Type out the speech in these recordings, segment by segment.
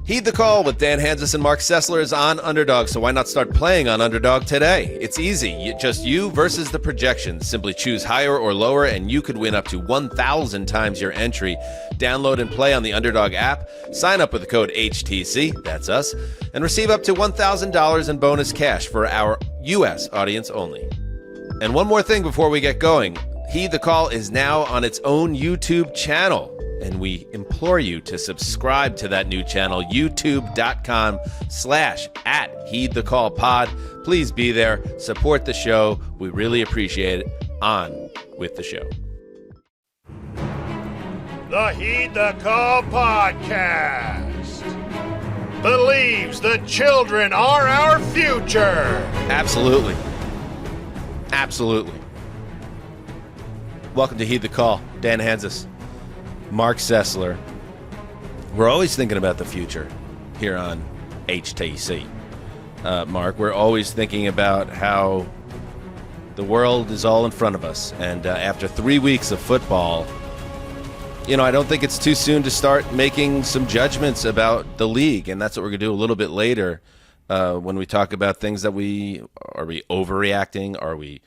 Heed the Call with Dan Hanzus and Marc Sessler is on Underdog, so why not start playing on Underdog today? It's easy. Just you versus the projections. Simply choose higher or lower, and you could win up to 1,000 times your entry. Download and play on the Underdog app. Sign up with the code HTC, that's us, and receive up to $1,000 in bonus cash for our U.S. audience only. And one more thing before we get going. Heed the Call is now on its own YouTube channel. And we implore you to subscribe to that new channel, youtube.com/@HeedTheCallPod. Please be there. Support the show. We really appreciate it. On with the show. The Heed the Call podcast believes the children are our future. Absolutely. Absolutely. Welcome to Heed the Call. Dan Hanzus, Marc Sessler. We're always thinking about the future here on HTC. Marc, we're always thinking about how the world is all in front of us. And after 3 weeks of football, I don't think it's too soon to start making some judgments about the league. And that's what we're going to do a little bit later when we talk about things that are we overreacting? Are we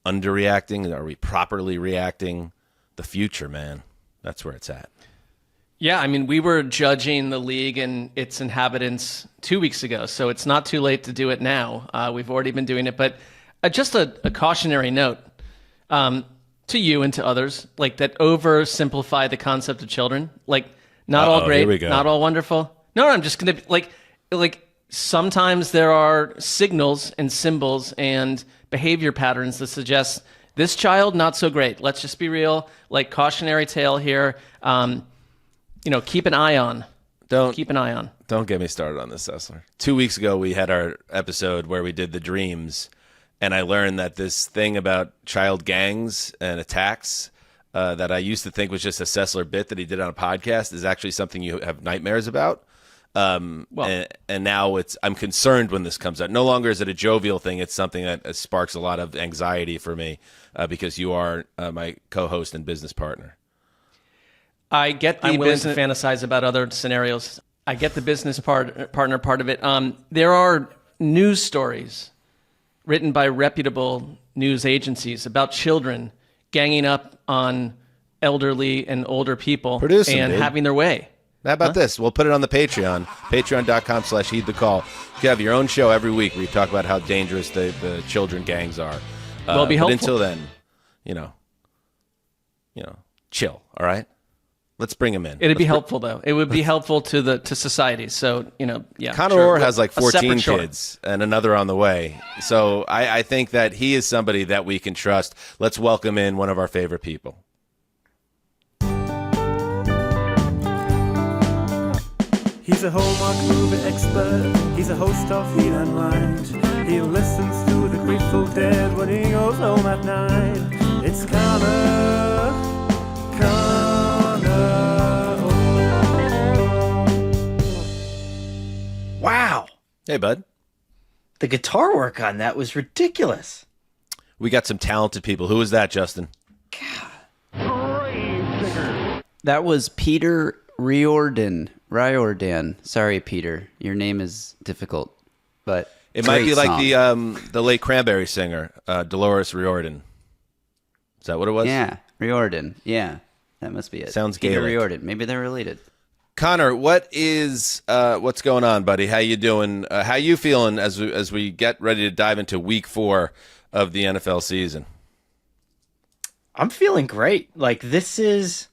underreacting? Are we properly reacting? The future, man. That's where it's at. Yeah, I mean, we were judging the league and its inhabitants 2 weeks ago, so it's not too late to do it now. We've already been doing it, but just a cautionary note to you and to others, like that oversimplify the concept of children. Like, not all great, not all wonderful. No, I'm just going to, like sometimes there are signals and symbols and behavior patterns that suggest this child, not so great. Let's just be real. Like, cautionary tale here. Keep an eye on. Keep an eye on. Don't get me started on this, Sessler. 2 weeks ago, we had our episode where we did the dreams, and I learned that this thing about child gangs and attacks that I used to think was just a Sessler bit that he did on a podcast is actually something you have nightmares about. And now I'm concerned when this comes out. No longer is it a jovial thing. It's something that sparks a lot of anxiety for me because you are my co-host and business partner. I get the willing to fantasize about other scenarios. I get the business partner part of it. There are news stories written by reputable news agencies about children ganging up on elderly and older people and having their way. How about this? We'll put it on the Patreon, patreon.com/heedthecall. You have your own show every week where you talk about how dangerous the children gangs are. Well, be helpful. But until then, chill, all right? Let's bring them in. It'd be helpful, though. It would be helpful to society. So, yeah. Conor Orr has like 14 kids and another on the way. So I think that he is somebody that we can trust. Let's welcome in one of our favorite people. He's a Hallmark movie expert. He's a host of Heat and Light. He listens to the Grateful Dead when he goes home at night. It's Conor Orr. Wow. Hey, bud. The guitar work on that was ridiculous. We got some talented people. Who was that, Justin? God. That was Peter Riordan. Sorry, Peter. Your name is difficult, but it might be like the late Cranberry singer, Dolores Riordan. Is that what it was? Yeah, Riordan. Yeah, that must be it. Sounds Peter Gaelic. Riordan. Maybe they're related. Conor, what's going on, buddy? How you doing? How you feeling as we get ready to dive into week 4 of the NFL season? I'm feeling great. Like, this is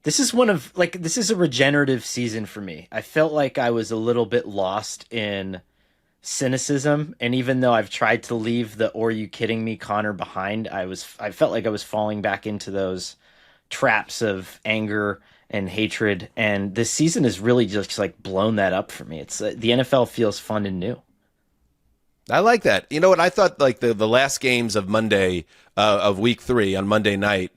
a regenerative season for me. I felt like I was a little bit lost in cynicism, and even though I've tried to leave the "Or you kidding me" Conor behind, I felt like I was falling back into those traps of anger and hatred, and this season has really just like blown that up for me. It's the NFL feels fun and new. I like that. You know what? I thought like the last games of Monday of week 3 on Monday night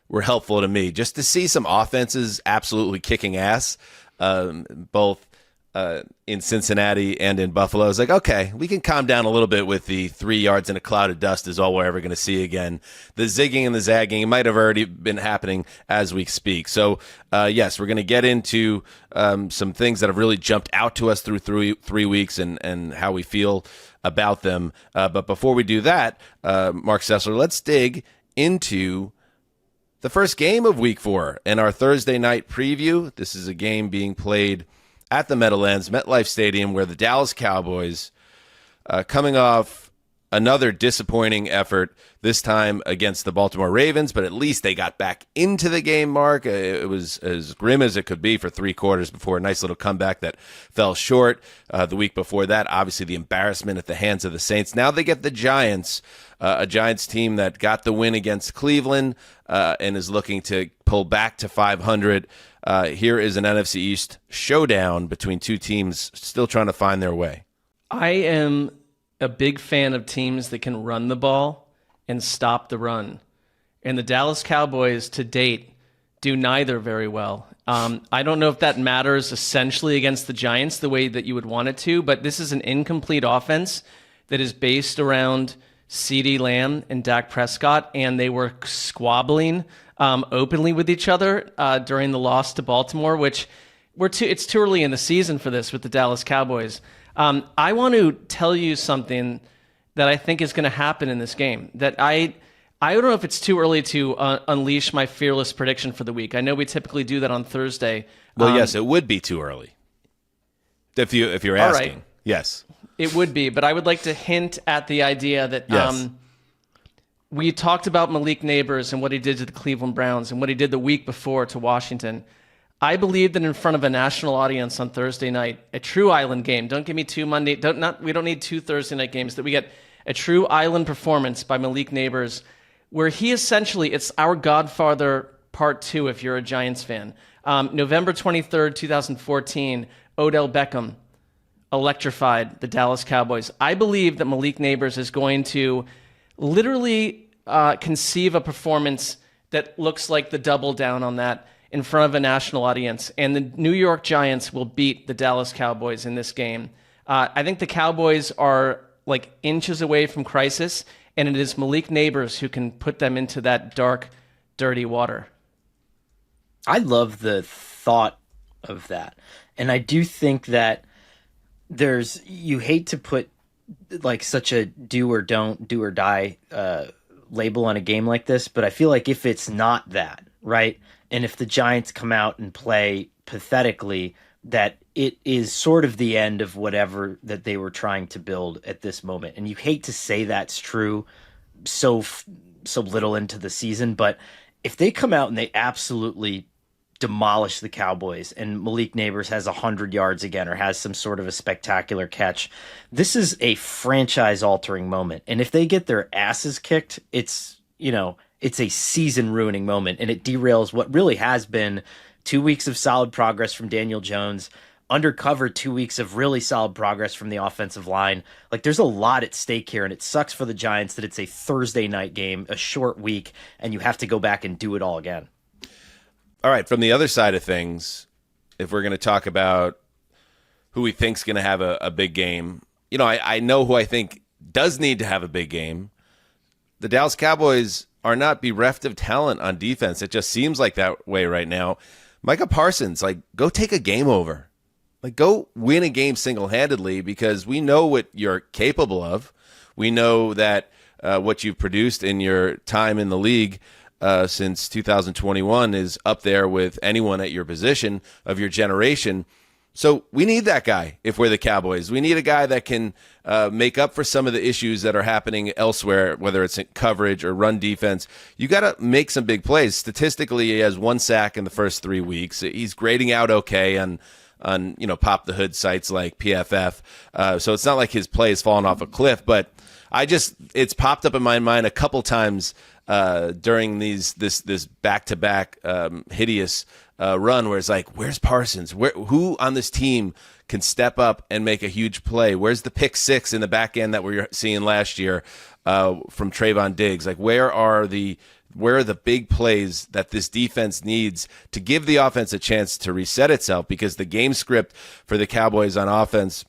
were helpful to me just to see some offenses absolutely kicking ass, both in Cincinnati and in Buffalo. I was like, okay, we can calm down a little bit with the 3 yards in a cloud of dust is all we're ever going to see again. The zigging and the zagging might have already been happening as we speak. So, yes, we're going to get into some things that have really jumped out to us through 3 weeks and how we feel about them. But before we do that, Marc Sessler, let's dig into the first game of Week 4 and our Thursday night preview. This is a game being played at the Meadowlands, MetLife Stadium, where the Dallas Cowboys, coming off another disappointing effort, this time against the Baltimore Ravens, but at least they got back into the game, Mark. It was as grim as it could be for 3 quarters before a nice little comeback that fell short. The week before that, obviously the embarrassment at the hands of the Saints. Now they get the Giants, a Giants team that got the win against Cleveland and is looking to pull back to 500. Here is an NFC East showdown between two teams still trying to find their way. I am a big fan of teams that can run the ball and stop the run. And the Dallas Cowboys, to date, do neither very well. I don't know if that matters essentially against the Giants the way that you would want it to, but this is an incomplete offense that is based around CeeDee Lamb and Dak Prescott, and they were squabbling openly with each other during the loss to Baltimore, which it's too early in the season for this with the Dallas Cowboys. I want to tell you something that I think is going to happen in this game. That I don't know if it's too early to unleash my fearless prediction for the week. I know we typically do that on Thursday. Well, yes, it would be too early. If you're asking, right. Yes, it would be. But I would like to hint at the idea that yes. We talked about Malik Nabers and what he did to the Cleveland Browns and what he did the week before to Washington. I believe that in front of a national audience on Thursday night, a true island game. Don't give me 2 Monday. We don't need 2 Thursday night games. That we get a true island performance by Malik Nabers, where he essentially, it's our Godfather Part 2 if you're a Giants fan. November 23rd, 2014, Odell Beckham electrified the Dallas Cowboys. I believe that Malik Nabers is going to literally conceive a performance that looks like the double down on that in front of a national audience. And the New York Giants will beat the Dallas Cowboys in this game. I think the Cowboys are like inches away from crisis, and it is Malik Nabers who can put them into that dark, dirty water. I love the thought of that. And I do think that you hate to put like such a do or don't, do or die label on a game like this, but I feel like if it's not that, right? And if the Giants come out and play pathetically, that it is sort of the end of whatever that they were trying to build at this moment. And you hate to say that's true so little into the season, but if they come out and they absolutely demolish the Cowboys and Malik Nabers has 100 yards again or has some sort of a spectacular catch, this is a franchise-altering moment. And if they get their asses kicked, it's a season-ruining moment, and it derails what really has been 2 weeks of solid progress from Daniel Jones, undercover 2 weeks of really solid progress from the offensive line. Like, there's a lot at stake here, and it sucks for the Giants that it's a Thursday night game, a short week, and you have to go back and do it all again. All right, from the other side of things, if we're going to talk about who we think's going to have a big game, I know who I think does need to have a big game. The Dallas Cowboys are not bereft of talent on defense. It just seems like that way right now. Micah Parsons, go take a game over. Go win a game single-handedly, because we know what you're capable of. We know that what you've produced in your time in the league since 2021 is up there with anyone at your position of your generation. So we need that guy if we're the Cowboys. We need a guy that can make up for some of the issues that are happening elsewhere, whether it's in coverage or run defense. You got to make some big plays. Statistically, he has 1 sack in the first 3 weeks. He's grading out okay on pop the hood sites like PFF. So it's not like his play has fallen off a cliff, but it's popped up in my mind a couple times during this back-to-back hideous run where it's like, where's Parsons? Who on this team can step up and make a huge play? Where's the pick 6 in the back end that we were seeing last year from Trayvon Diggs? Where are the where are the big plays that this defense needs to give the offense a chance to reset itself, because the game script for the Cowboys on offense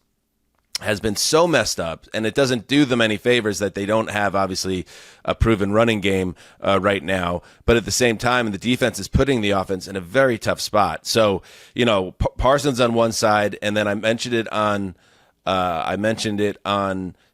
has been so messed up, and it doesn't do them any favors that they don't have, obviously, a proven running game right now. But at the same time, the defense is putting the offense in a very tough spot. So, Parsons on one side, and then I mentioned it on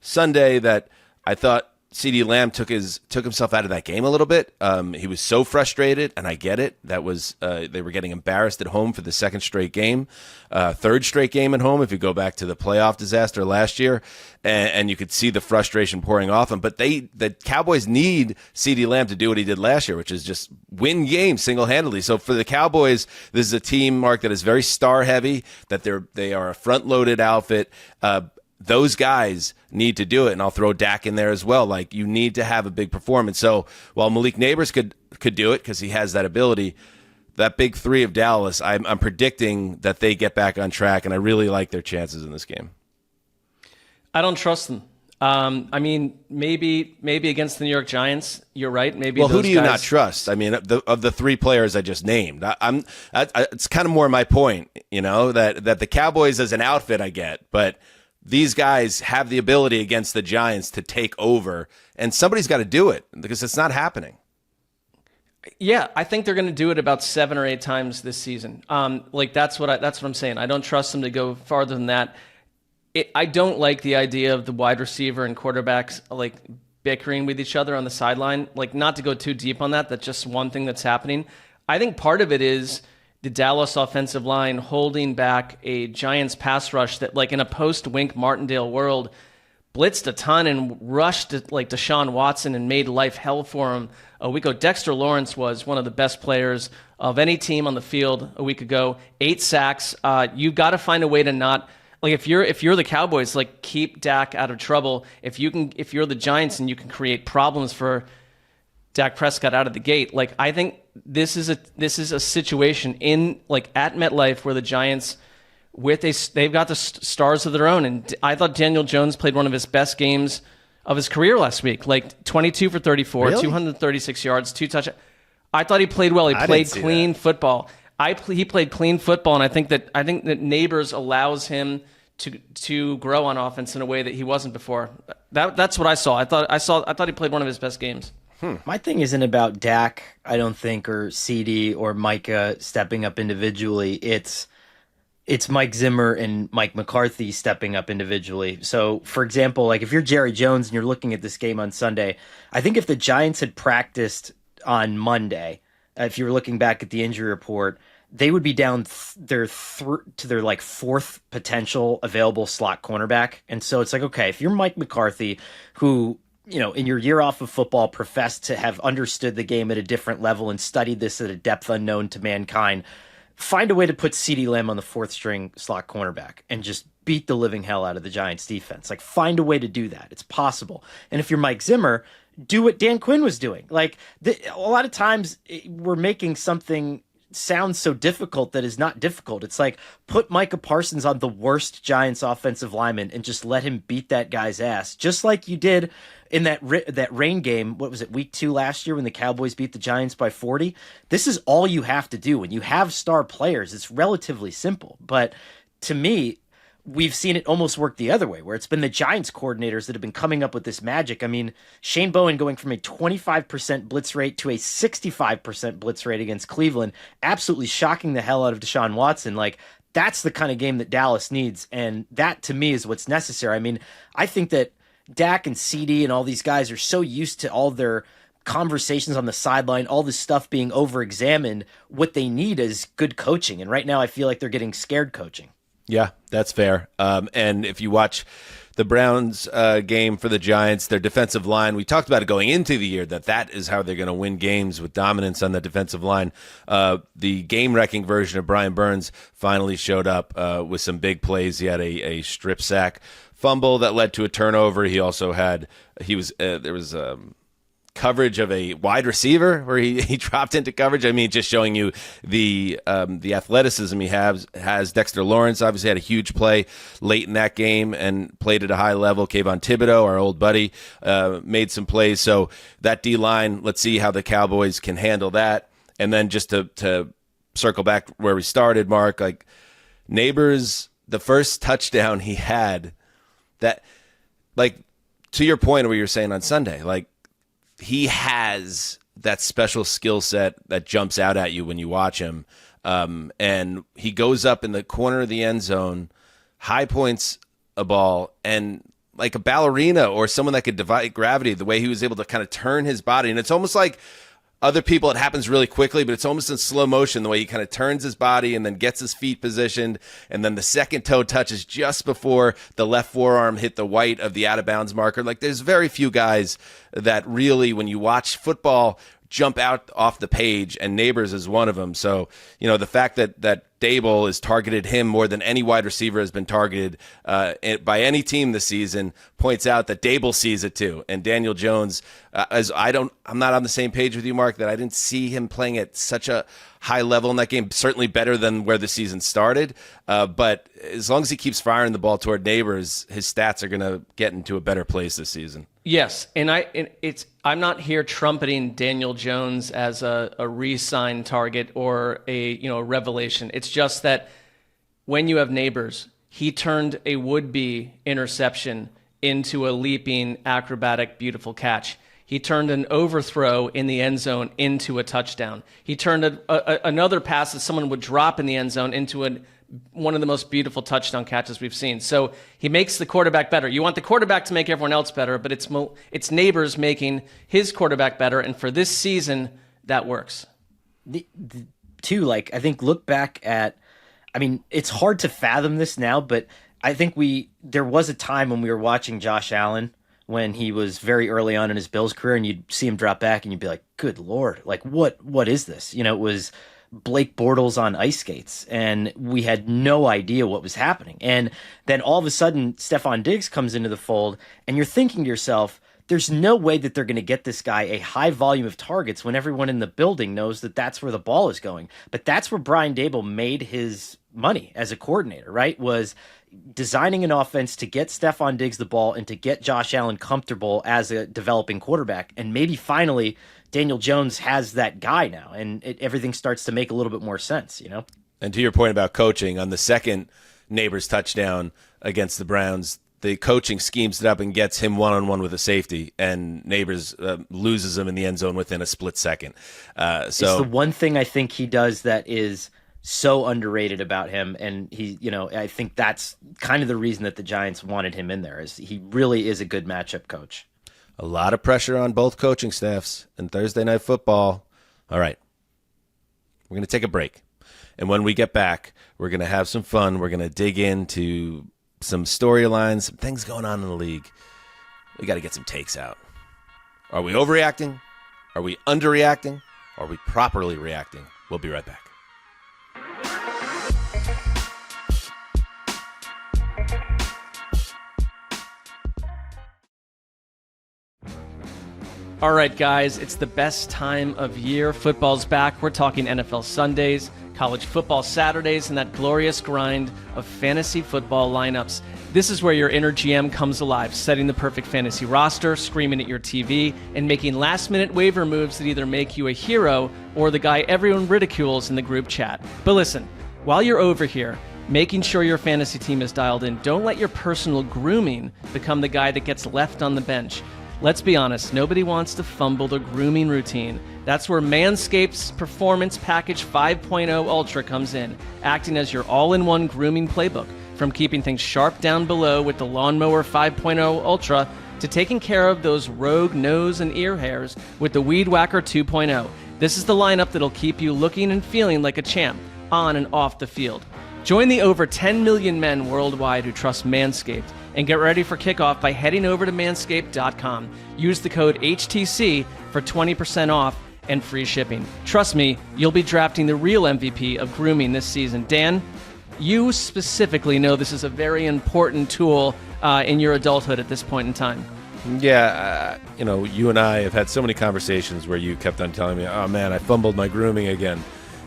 Sunday that I thought CeeDee Lamb took himself out of that game a little bit. He was so frustrated, and I get it. That was they were getting embarrassed at home for the second straight game, third straight game at home if you go back to the playoff disaster last year, and you could see the frustration pouring off him. But the Cowboys need CeeDee Lamb to do what he did last year, which is just win games single-handedly. So for the Cowboys, this is a team, Mark, that is very star-heavy, that they are a front-loaded outfit. Those guys need to do it, and I'll throw Dak in there as well. Like, you need to have a big performance. So while Malik Nabers could do it because he has that ability, that big three of Dallas, I'm predicting that they get back on track, and I really like their chances in this game. I don't trust them. I mean, maybe against the New York Giants, you're right. Maybe. Well, who those do you guys... not trust? I mean, of the three players I just named, it's kind of more my point. That the Cowboys as an outfit I get, but these guys have the ability against the Giants to take over, and somebody's got to do it because it's not happening. Yeah, I think they're going to do it about 7 or 8 times this season. That's what I'm saying. I don't trust them to go farther than that. I don't like the idea of the wide receiver and quarterbacks bickering with each other on the sideline. Not to go too deep on that. That's just one thing that's happening. I think part of it is the Dallas offensive line holding back a Giants pass rush that, in a post-Wink Martindale world, blitzed a ton and rushed Deshaun Watson and made life hell for him a week ago. Dexter Lawrence was one of the best players of any team on the field a week ago. 8 sacks. You got to find a way to not if you're the Cowboys, keep Dak out of trouble. If you're the Giants and you can create problems for Dak Prescott out of the gate, I think this is a situation in at MetLife where the Giants they've got the stars of their own, and I thought Daniel Jones played one of his best games of his career last week, 22 for 34, really? 236 yards, 2 touchdowns. I thought he played well. He played clean football. He played clean football, and I think that Nabers allows him to grow on offense in a way that he wasn't before. That's what I saw. I thought he played one of his best games. My thing isn't about Dak, I don't think, or CD or Micah stepping up individually. It's Mike Zimmer and Mike McCarthy stepping up individually. So, for example, if you're Jerry Jones and you're looking at this game on Sunday, I think if the Giants had practiced on Monday, if you were looking back at the injury report, they would be down to their 4th potential available slot cornerback. And so it's okay, if you're Mike McCarthy, who in your year off of football, professed to have understood the game at a different level and studied this at a depth unknown to mankind, find a way to put CeeDee Lamb on the 4th string slot cornerback and just beat the living hell out of the Giants defense. Find a way to do that. It's possible. And if you're Mike Zimmer, do what Dan Quinn was doing. A lot of times we're making something sound so difficult that is not difficult. It's put Micah Parsons on the worst Giants offensive lineman and just let him beat that guy's ass, just like you did in that rain game. What was it, week 2 last year when the Cowboys beat the Giants by 40? This is all you have to do. When you have star players, it's relatively simple. But to me, we've seen it almost work the other way, where it's been the Giants coordinators that have been coming up with this magic. I mean, Shane Bowen going from a 25% blitz rate to a 65% blitz rate against Cleveland, absolutely shocking the hell out of Deshaun Watson. That's the kind of game that Dallas needs, and that, to me, is what's necessary. I mean, I think that Dak and CD and all these guys are so used to all their conversations on the sideline, all this stuff being over-examined. What they need is good coaching, and right now I feel like they're getting scared coaching. Yeah, that's fair. And if you watch the Browns game for the Giants, their defensive line, we talked about it going into the year, that is how they're going to win games, with dominance on the defensive line. The game-wrecking version of Brian Burns finally showed up with some big plays. He had a strip sack fumble that led to a turnover. He also had coverage of a wide receiver where he dropped into coverage. I mean, just showing you the athleticism he has. Dexter Lawrence obviously had a huge play late in that game and played at a high level. Kayvon Thibodeau, our old buddy, made some plays. So that D-line, let's see how the Cowboys can handle that. And then just to circle back where we started, Mark, like Nabers, the first touchdown he had, that, like, to your point of what you were saying on Sunday, like, he has that special skill set that jumps out at you when you watch him. And he goes up in the corner of the end zone, high points a ball, and like a ballerina or someone that could defy gravity, the way he was able to kind of turn his body. And it's almost like other people, it happens really quickly, but it's almost in slow motion, the way he kind of turns his body and then gets his feet positioned. And then the second toe touches just before the left forearm hit the white of the out of bounds marker. Like, there's very few guys that really, when you watch football, jump out off the page, and Nabers is one of them. So, the fact that Dable has targeted him more than any wide receiver has been targeted by any team this season points out that Dable sees it too. And Daniel Jones, I'm not on the same page with you, Mark, that I didn't see him playing at such a high level in that game. Certainly better than where the season started. But as long as he keeps firing the ball toward Nabers, his stats are going to get into a better place this season. Yes, and I'm not here trumpeting Daniel Jones as a re-sign target or a revelation. It's just that when you have Nabers, he turned a would-be interception into a leaping, acrobatic, beautiful catch. He turned an overthrow in the end zone into a touchdown. He turned another pass that someone would drop in the end zone into one of the most beautiful touchdown catches we've seen. So he makes the quarterback better. You want the quarterback to make everyone else better, but it's Nabers making his quarterback better, and for this season, that works. I think look back at, it's hard to fathom this now, but I think there was a time when we were watching Josh Allen when he was very early on in his Bills career, and you'd see him drop back and you'd be like, good Lord, like what is this? It was Blake Bortles on ice skates, and we had no idea what was happening. And then all of a sudden, Stephon Diggs comes into the fold, and you're thinking to yourself, there's no way that they're going to get this guy a high volume of targets when everyone in the building knows that that's where the ball is going. But that's where Brian Daboll made his money as a coordinator, right? Was designing an offense to get Stephon Diggs the ball and to get Josh Allen comfortable as a developing quarterback. And maybe finally Daniel Jones has that guy now, and everything starts to make a little bit more sense, And to your point about coaching, on the second Nabers touchdown against the Browns, the coaching schemes it up and gets him one-on-one with a safety, and Nabers loses him in the end zone within a split second. It's the one thing I think he does that is so underrated about him, and I think that's kind of the reason that the Giants wanted him in there, is he really is a good matchup coach. A lot of pressure on both coaching staffs in Thursday Night Football. All right, we're going to take a break, and when we get back, we're going to have some fun. We're going to dig into some storylines, some things going on in the league. We got to get some takes out. Are we overreacting? Are we underreacting? Are we properly reacting? We'll be right back. All right, guys, it's the best time of year. Football's back. We're talking NFL Sundays, college football Saturdays, and that glorious grind of fantasy football lineups. This is where your inner GM comes alive, setting the perfect fantasy roster, screaming at your TV, and making last-minute waiver moves that either make you a hero or the guy everyone ridicules in the group chat. But listen, while you're over here, making sure your fantasy team is dialed in, don't let your personal grooming become the guy that gets left on the bench. Let's be honest, nobody wants to fumble the grooming routine. That's where Manscaped's Performance Package 5.0 Ultra comes in, acting as your all-in-one grooming playbook. From keeping things sharp down below with the Lawnmower 5.0 Ultra to taking care of those rogue nose and ear hairs with the Weed Whacker 2.0. This is the lineup that'll keep you looking and feeling like a champ, on and off the field. Join the over 10 million men worldwide who trust Manscaped, and get ready for kickoff by heading over to manscaped.com. Use the code HTC for 20% off and free shipping. Trust me, you'll be drafting the real MVP of grooming this season. Dan, you specifically know this is a very important tool in your adulthood at this point in time. Yeah, you and I have had so many conversations where you kept on telling me, "Oh man, I fumbled my grooming again,"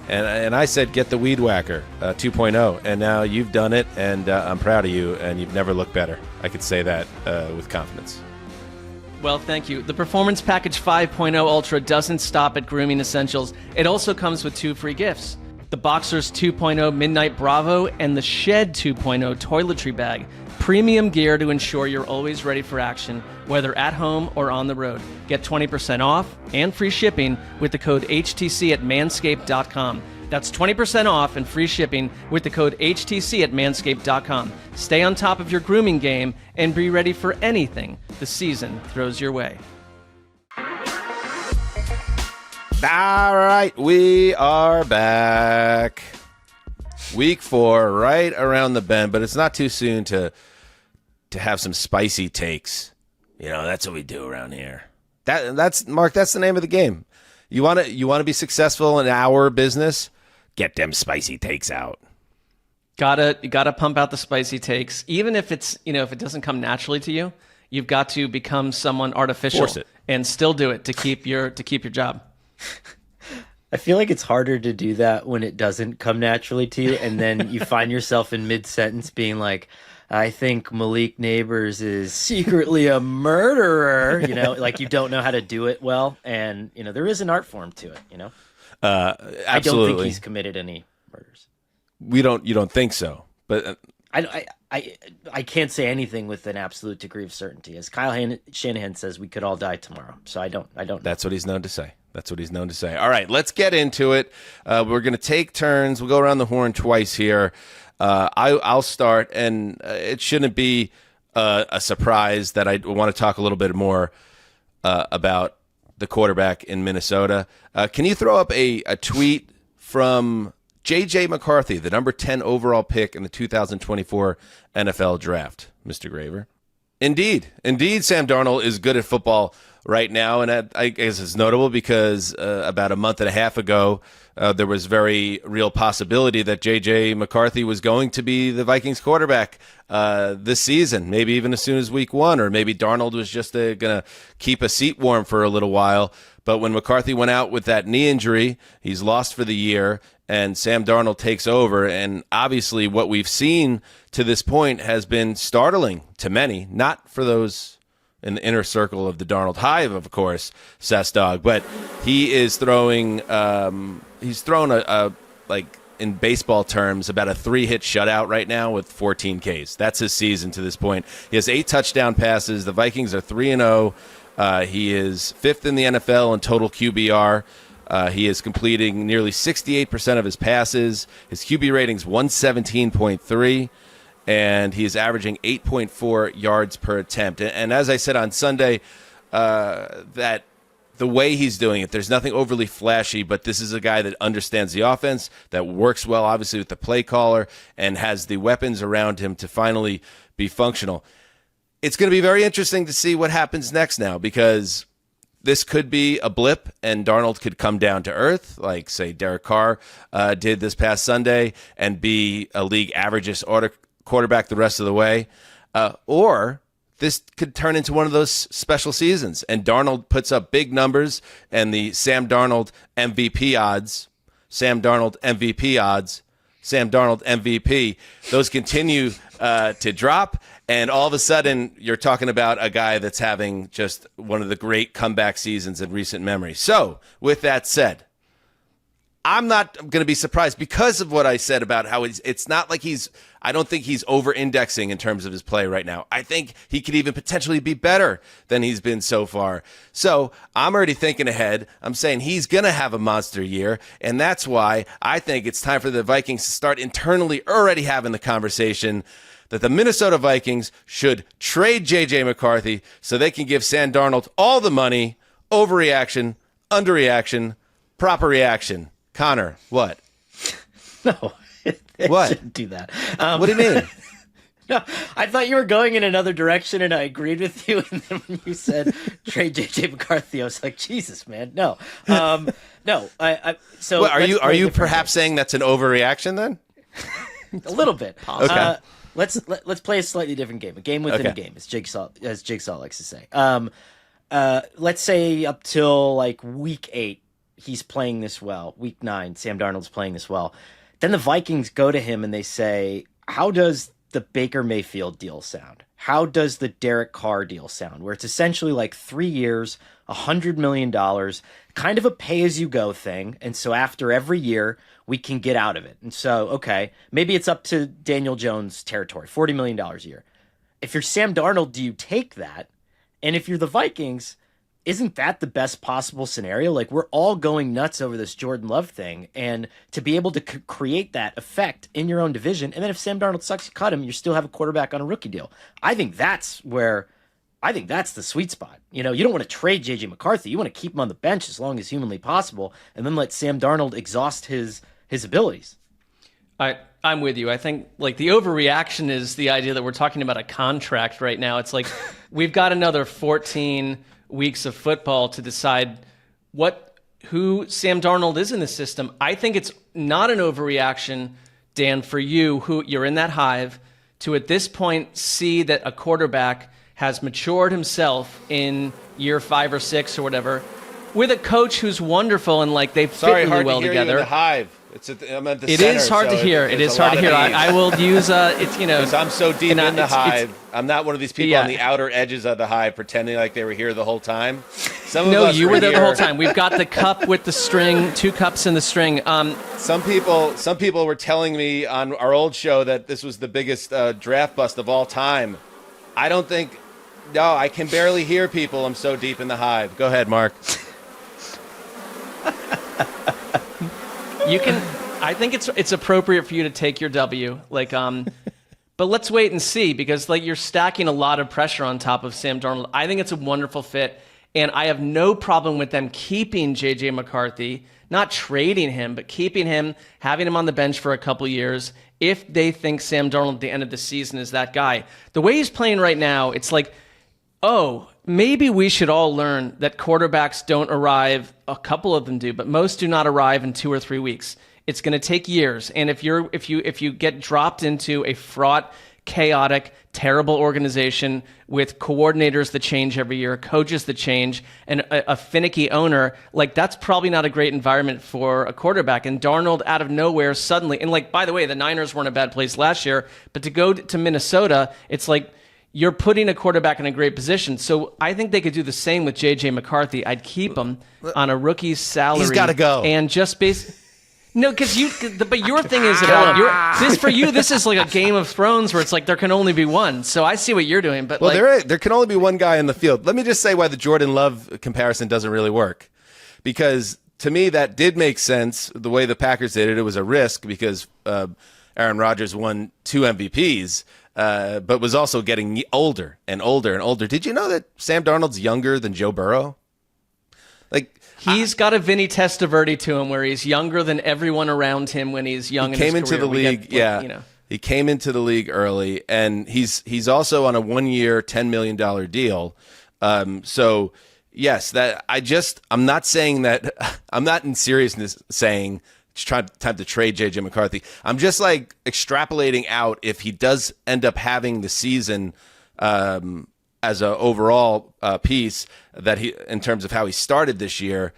and I said, "Get the Weed Whacker 2.0," and now you've done it, and I'm proud of you, and you've never looked better. I could say that with confidence. Well, thank you. The Performance Package 5.0 Ultra doesn't stop at grooming essentials. It also comes with 2 free gifts: the Boxers 2.0 Midnight Bravo and the Shed 2.0 Toiletry Bag. Premium gear to ensure you're always ready for action, whether at home or on the road. Get 20% off and free shipping with the code HTC at manscaped.com. That's 20% off and free shipping with the code HTC at manscaped.com. Stay on top of your grooming game and be ready for anything the season throws your way. All right, we are back. Week 4, right around the bend, but it's not too soon to have some spicy takes. That's what we do around here. That's Mark. That's the name of the game. You want to be successful in our business? Get them spicy takes out. You gotta pump out the spicy takes, even if it's if it doesn't come naturally to you. You've got to become someone artificial. Force it. And still do it to keep your job. I feel like it's harder to do that when it doesn't come naturally to you, and then you find yourself in mid-sentence being like, I think Malik Nabers is secretly a murderer, like you don't know how to do it well, and there is an art form to it, Absolutely. I don't think he's committed any murders. You don't think so, but I can't say anything with an absolute degree of certainty. As Kyle Shanahan says, we could all die tomorrow. So I don't know. That's what he's known to say. All right, let's get into it. We're going to take turns. We'll go around the horn twice here. I'll start, and it shouldn't be a surprise that I want to talk a little bit more about the quarterback in Minnesota. Can you throw up a tweet from J.J. McCarthy, the number 10 overall pick in the 2024 NFL Draft, Mr. Graver? Indeed, Sam Darnold is good at football right now, and I guess it's notable because about a month and a half ago, there was very real possibility that J.J. McCarthy was going to be the Vikings quarterback this season, maybe even as soon as week 1, or maybe Darnold was just going to keep a seat warm for a little while. But when McCarthy went out with that knee injury, he's lost for the year, and Sam Darnold takes over. And obviously what we've seen to this point has been startling to many, not for those in the inner circle of the Darnold Hive, of course, Sessdog, but he is throwing, he's thrown like in baseball terms, about a 3-hit shutout right now with 14 Ks. That's his season to this point. He has 8 touchdown passes. The Vikings are 3-0. He is 5th in the NFL in total QBR. He is completing nearly 68% of his passes. His QB rating's 117.3. And he is averaging 8.4 yards per attempt. And as I said on Sunday, that the way he's doing it, there's nothing overly flashy, but this is a guy that understands the offense, that works well, obviously, with the play caller, and has the weapons around him to finally be functional. It's going to be very interesting to see what happens next now, because this could be a blip and Darnold could come down to earth, like, say, Derek Carr did this past Sunday, and be a league averages quarterback the rest of the way, or this could turn into one of those special seasons, and Darnold puts up big numbers, and the Sam Darnold MVP odds, those continue to drop, and all of a sudden you're talking about a guy that's having just one of the great comeback seasons in recent memory. So, with that said, I'm not going to be surprised because of what I said about how it's not like I don't think he's over-indexing in terms of his play right now. I think he could even potentially be better than he's been so far. So I'm already thinking ahead. I'm saying he's going to have a monster year, and that's why I think it's time for the Vikings to start internally already having the conversation that the Minnesota Vikings should trade J.J. McCarthy so they can give Sam Darnold all the money. Overreaction, underreaction, proper reaction. Connor, what? No, what? Shouldn't do that. What do you mean? No, I thought you were going in another direction, and I agreed with you. And then when you said trade J.J. McCarthy, I was like, Jesus, man, no, no. So are you perhaps saying that's an overreaction then? A little bit. Okay. let's play a slightly different game, a game within a game, as Jigsaw likes to say. Let's say up till like week 8, he's playing this well. Week 9, Sam Darnold's playing this well. Then the Vikings go to him and they say, how does the Baker Mayfield deal sound? How does the Derek Carr deal sound? Where it's essentially like 3 years, $100 million, kind of a pay-as-you-go thing. And so after every year, we can get out of it. And so, okay, maybe it's up to Daniel Jones territory, $40 million a year. If you're Sam Darnold, do you take that? And if you're the Vikings, isn't that the best possible scenario? Like, we're all going nuts over this Jordan Love thing, and to be able to create that effect in your own division, and then if Sam Darnold sucks, you cut him, you still have a quarterback on a rookie deal. I think that's the sweet spot. You know, you don't want to trade J.J. McCarthy. You want to keep him on the bench as long as humanly possible, and then let Sam Darnold exhaust his abilities. I'm with you. I think like the overreaction is the idea that we're talking about a contract right now. It's like we've got another 14 weeks of football to decide who Sam Darnold is in the system. I think it's not an overreaction, Dan, for you, who you're in that hive, to at this point see that a quarterback has matured himself in year 5 or 6 or whatever, with a coach who's wonderful and like they fit really well together. You in the hive. I'm at the it center, is hard so to hear. It is hard to hear. I will use it's because I'm so deep in the hive. I'm not one of these people on the outer edges of the hive pretending like they were here the whole time. No, you were there the whole time. We've got the cup with the string, 2 cups in the string. Some people were telling me on our old show that this was the biggest draft bust of all time. I don't think. No, I can barely hear people. I'm so deep in the hive. Go ahead, Mark. You can. I think it's appropriate for you to take your W. Like, but let's wait and see, because like you're stacking a lot of pressure on top of Sam Darnold. I think it's a wonderful fit, and I have no problem with them keeping J.J. McCarthy, not trading him, but keeping him, having him on the bench for a couple years if they think Sam Darnold at the end of the season is that guy. The way he's playing right now, it's like, oh, maybe we should all learn that quarterbacks don't arrive. A couple of them do, but most do not arrive in 2 or 3 weeks. It's going to take years. And if you get dropped into a fraught, chaotic, terrible organization with coordinators that change every year, coaches that change, and a finicky owner, like that's probably not a great environment for a quarterback. And Darnold out of nowhere suddenly, and like, by the way, the Niners weren't a bad place last year, but to go to Minnesota, it's like, you're putting a quarterback in a great position. So I think they could do the same with J.J. McCarthy. I'd keep him on a rookie's salary. He's got to go. And just no, because but your thing is about this for you. This is like a Game of Thrones where it's like there can only be one. So I see what you're doing, but there can only be one guy in the field. Let me just say why the Jordan Love comparison doesn't really work, because to me that did make sense the way the Packers did it. It was a risk because Aaron Rodgers won 2 MVPs. But was also getting older and older and older. Did you know that Sam Darnold's younger than Joe Burrow? Like he's got a Vinny Testaverde to him, where he's younger than everyone around him when he's young. He came into the league, He came into the league early, and he's also on a 1-year, $10 million deal. So yes, that I'm not saying that. I'm not in seriousness saying it's time to trade J.J. McCarthy. I'm just like extrapolating out if he does end up having the season as a overall piece that he, in terms of how he started this year.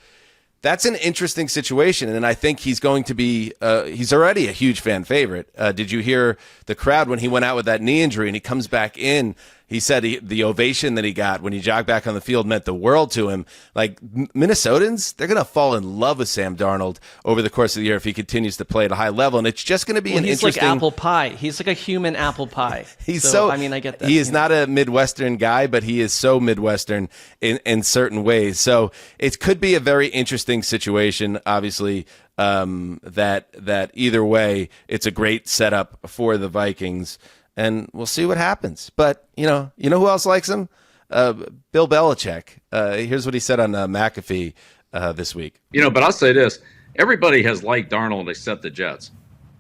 That's an interesting situation, and I think he's going to be. He's already a huge fan favorite. Did you hear the crowd when he went out with that knee injury and he comes back in? He said the ovation that he got when he jogged back on the field meant the world to him. Like Minnesotans, they're going to fall in love with Sam Darnold over the course of the year if he continues to play at a high level, and it's just going to be an interesting. He's like apple pie. He's like a human apple pie. I mean, I get that. He is not a Midwestern guy, but he is so Midwestern in certain ways. So it could be a very interesting situation. Obviously, that either way, it's a great setup for the Vikings. And we'll see what happens. But, you know who else likes him? Bill Belichick. Here's what he said on McAfee this week. But I'll say this. Everybody has liked Darnold except the Jets.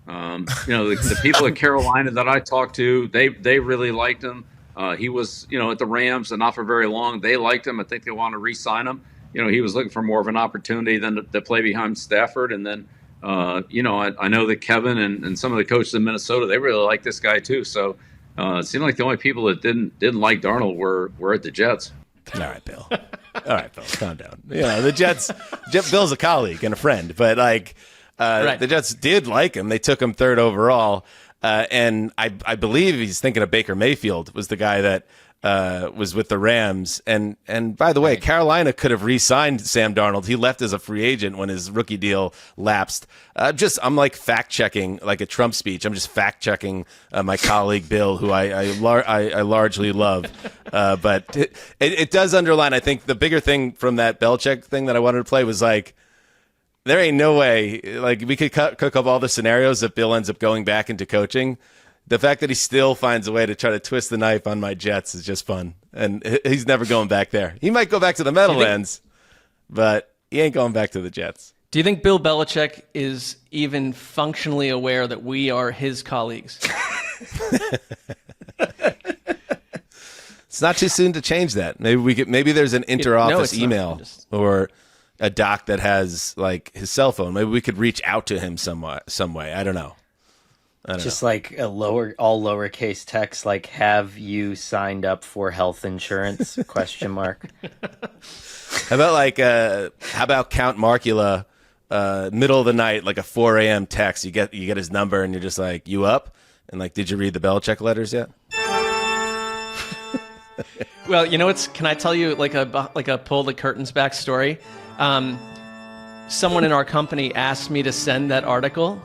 The people at Carolina that I talked to, they really liked him. He was, at the Rams and not for very long. They liked him. I think they want to re-sign him. He was looking for more of an opportunity than to play behind Stafford. And then I know that Kevin and some of the coaches in Minnesota, they really like this guy too. So it seemed like the only people that didn't like Darnold were at the Jets. All right, Bill. Calm down. The Jets. Bill's a colleague and a friend, but the Jets did like him. They took him 3rd overall, and I believe he's thinking of Baker Mayfield was the guy that was with the Rams. And by the way, Carolina could have re-signed Sam Darnold. He left as a free agent when his rookie deal lapsed. I'm like fact checking, like a Trump speech. I'm just fact checking my colleague Bill, who I largely love. But it does underline. I think the bigger thing from that Belichick thing that I wanted to play was like, there ain't no way. Like, we could cook up all the scenarios that Bill ends up going back into coaching. The fact that he still finds a way to try to twist the knife on my Jets is just fun. And he's never going back there. He might go back to the Meadowlands, but he ain't going back to the Jets. Do you think Bill Belichick is even functionally aware that we are his colleagues? It's not too soon to change that. Maybe there's an inter-office email or a doc that has like his cell phone. Maybe we could reach out to him some way. I don't know. Just like all lowercase text, like, have you signed up for health insurance? ? How about Count Markula, middle of the night, like a 4 a.m. text. You get his number and you're just like, you up? And like, did you read the Belichick letters yet? Well, can I tell you like a pull the curtains back story? Someone in our company asked me to send that article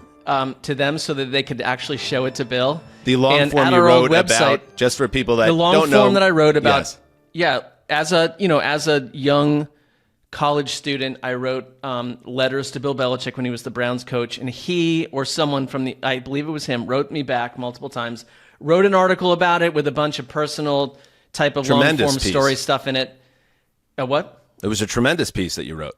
to them so that they could actually show it to Bill. The long form you wrote about, just for people that don't know. The long form that I wrote about, yes. As a young college student, I wrote letters to Bill Belichick when he was the Browns coach, and he or someone from I believe it was him, wrote me back multiple times, wrote an article about it with a bunch of personal type of long form story stuff in it. What? It was a tremendous piece that you wrote.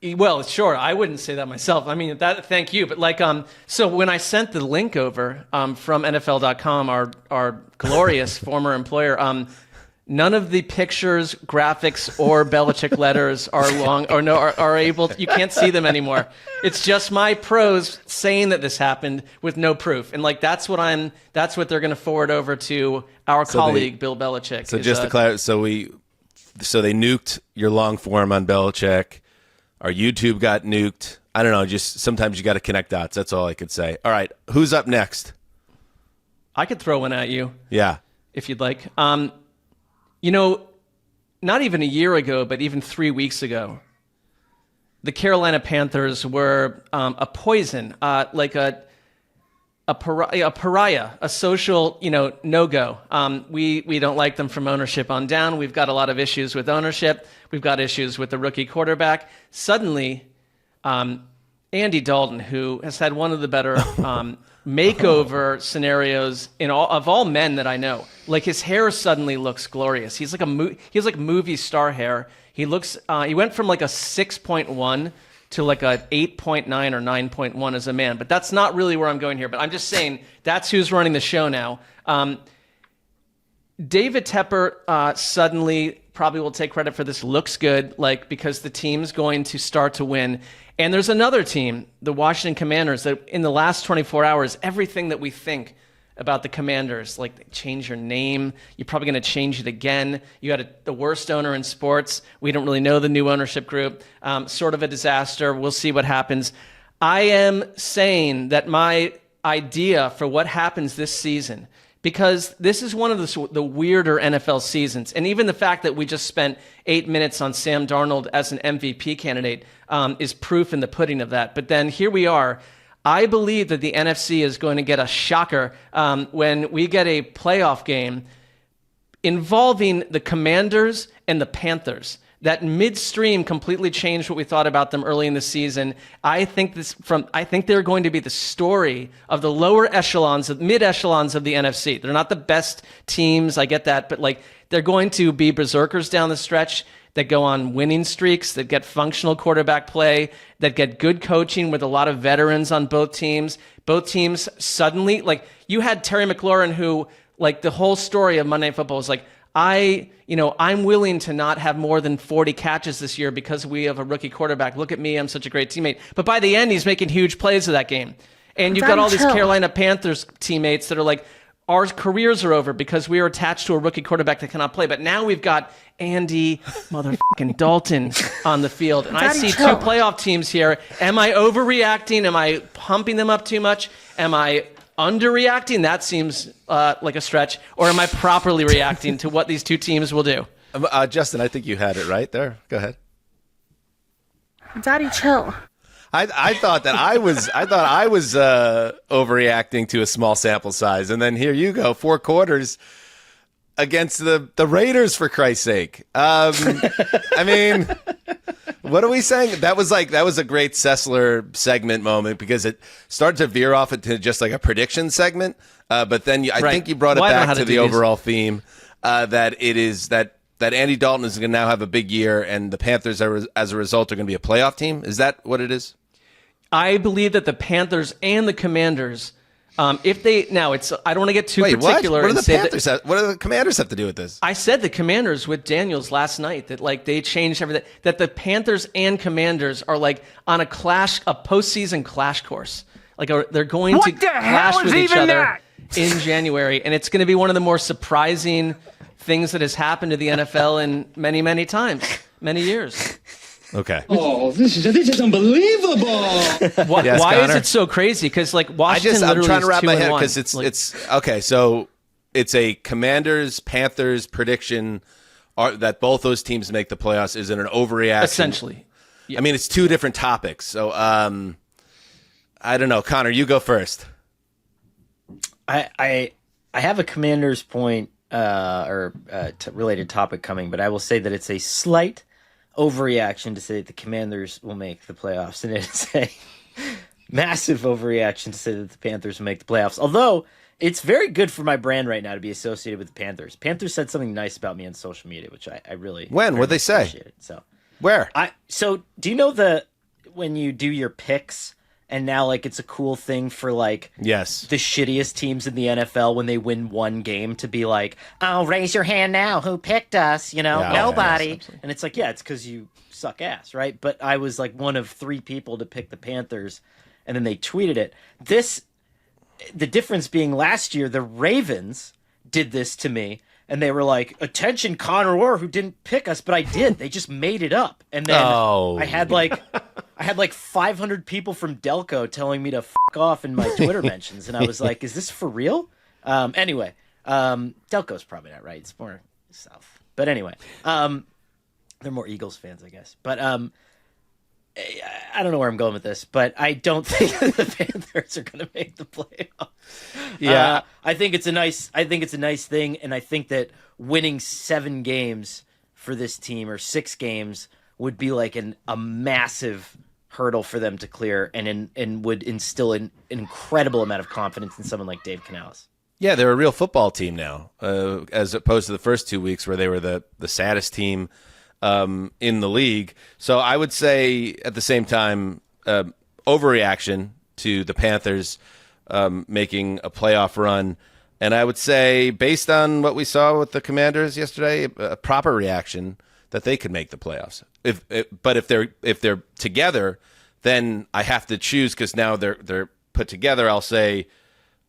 Well, sure. I wouldn't say that myself. I mean, thank you. But so when I sent the link over from NFL.com, our glorious former employer, none of the pictures, graphics, or Belichick letters are able. You can't see them anymore. It's just my prose saying that this happened with no proof, and that's what they're going to forward over to our colleague Bill Belichick. So just to clarify, so they nuked your long form on Belichick. Our YouTube got nuked. I don't know. Just sometimes you got to connect dots. That's all I could say. All right. Who's up next? I could throw one at you. Yeah. If you'd like. Not even a year ago, but even 3 weeks ago, the Carolina Panthers were a poison, like a pariah, a social, no-go. We don't like them from ownership on down. We've got a lot of issues with ownership. We've got issues with the rookie quarterback. Suddenly, Andy Dalton, who has had one of the better makeover scenarios of all men that I know, like his hair suddenly looks glorious. He's like he has like movie star hair. He looks. He went from like a 6.1 to like a 8.9 or 9.1 as a man. But that's not really where I'm going here. But I'm just saying that's who's running the show now. David Tepper suddenly probably will take credit for this. Looks good, because the team's going to start to win. And there's another team, the Washington Commanders, that in the last 24 hours, everything that we think about the Commanders, like they change your name, you're probably going to change it again. You had the worst owner in sports. We don't really know the new ownership group. Sort of a disaster. We'll see what happens. I am saying that my idea for what happens this season, because this is one of the weirder NFL seasons, and even the fact that we just spent 8 minutes on Sam Darnold as an MVP candidate is proof in the pudding of that. But then here we are. I believe that the NFC is going to get a shocker when we get a playoff game involving the Commanders and the Panthers. That midstream completely changed what we thought about them early in the season. I think they're going to be the story of the lower echelons, mid echelons of the NFC. They're not the best teams, I get that, but they're going to be berserkers down the stretch that go on winning streaks, that get functional quarterback play, that get good coaching with a lot of veterans on both teams. Both teams suddenly, you had Terry McLaurin, who, the whole story of Monday Night Football was I'm willing to not have more than 40 catches this year because we have a rookie quarterback. Look at me, I'm such a great teammate. But by the end, he's making huge plays of that game. And you've got all these Carolina Panthers teammates that are like, our careers are over because we are attached to a rookie quarterback that cannot play. But now we've got Andy motherfucking Dalton on the field. And I see two playoff teams here. Am I overreacting? Am I pumping them up too much? Am I underreacting? That seems like a stretch. Or am I properly reacting to what these two teams will do? Justin, I think you had it right there. Go ahead. Daddy, chill. I thought I was overreacting to a small sample size, and then here you go, 4 quarters against the Raiders, for Christ's sake. I mean, what are we saying? That was a great Sessler segment moment because it started to veer off into just like a prediction segment, but then I think you brought it back to the overall theme that it is that Andy Dalton is going to now have a big year, and the Panthers, as a result, are going to be a playoff team. Is that what it is? I believe that the Panthers and the Commanders, if they now, it's I don't want to get too particular. What do the Panthers what do the Commanders have to do with this? I said the Commanders with Daniels last night that like they changed everything. That the Panthers and Commanders are like on a postseason clash course. Like they're going to clash with each other in January, and it's going to be one of the more surprising things that has happened to the NFL in many, many times, many years. Okay. Oh, this is unbelievable. Why is it so crazy? Because like Washington, I'm trying to wrap my head head because it's okay. So it's a Commanders Panthers prediction that both those teams make the playoffs. Is it an overreaction? Essentially, yeah. I mean, it's two different topics. So I don't know, Connor, you go first. I have a Commanders point related topic coming, but I will say that it's a slight overreaction to say that the Commanders will make the playoffs, and it's a massive overreaction to say that the Panthers will make the playoffs. Although it's very good for my brand right now to be associated with the Panthers. Panthers said something nice about me on social media, which I really what'd they say? Appreciated. So where? So do you know when you do your picks? And now, like, it's a cool thing for, like, the shittiest teams in the NFL when they win one game to be like, oh, raise your hand now. Who picked us? Nobody. And it's like, yeah, it's because you suck ass, right? But I was, like, one of 3 people to pick the Panthers, and then they tweeted it. The difference being last year, the Ravens did this to me, and they were like, attention, Conor Orr, who didn't pick us, but I did. They just made it up. And then I had like 500 people from Delco telling me to fuck off in my Twitter mentions, and I was like, is this for real? Anyway, Delco's probably not right. It's more South. But anyway, they're more Eagles fans, I guess. But I don't know where I'm going with this, but I don't think the Panthers are going to make the playoffs. Yeah, I think it's a nice thing, and I think that winning 7 games for this team or 6 games would be like a massive hurdle for them to clear, and would instill an incredible amount of confidence in someone like Dave Canales. Yeah, they're a real football team now, as opposed to the first 2 weeks where they were the saddest team in the league. So I would say at the same time, overreaction to the Panthers making a playoff run. And I would say, based on what we saw with the Commanders yesterday, a proper reaction that they could make the playoffs. But if they're together, then I have to choose because now they're put together. I'll say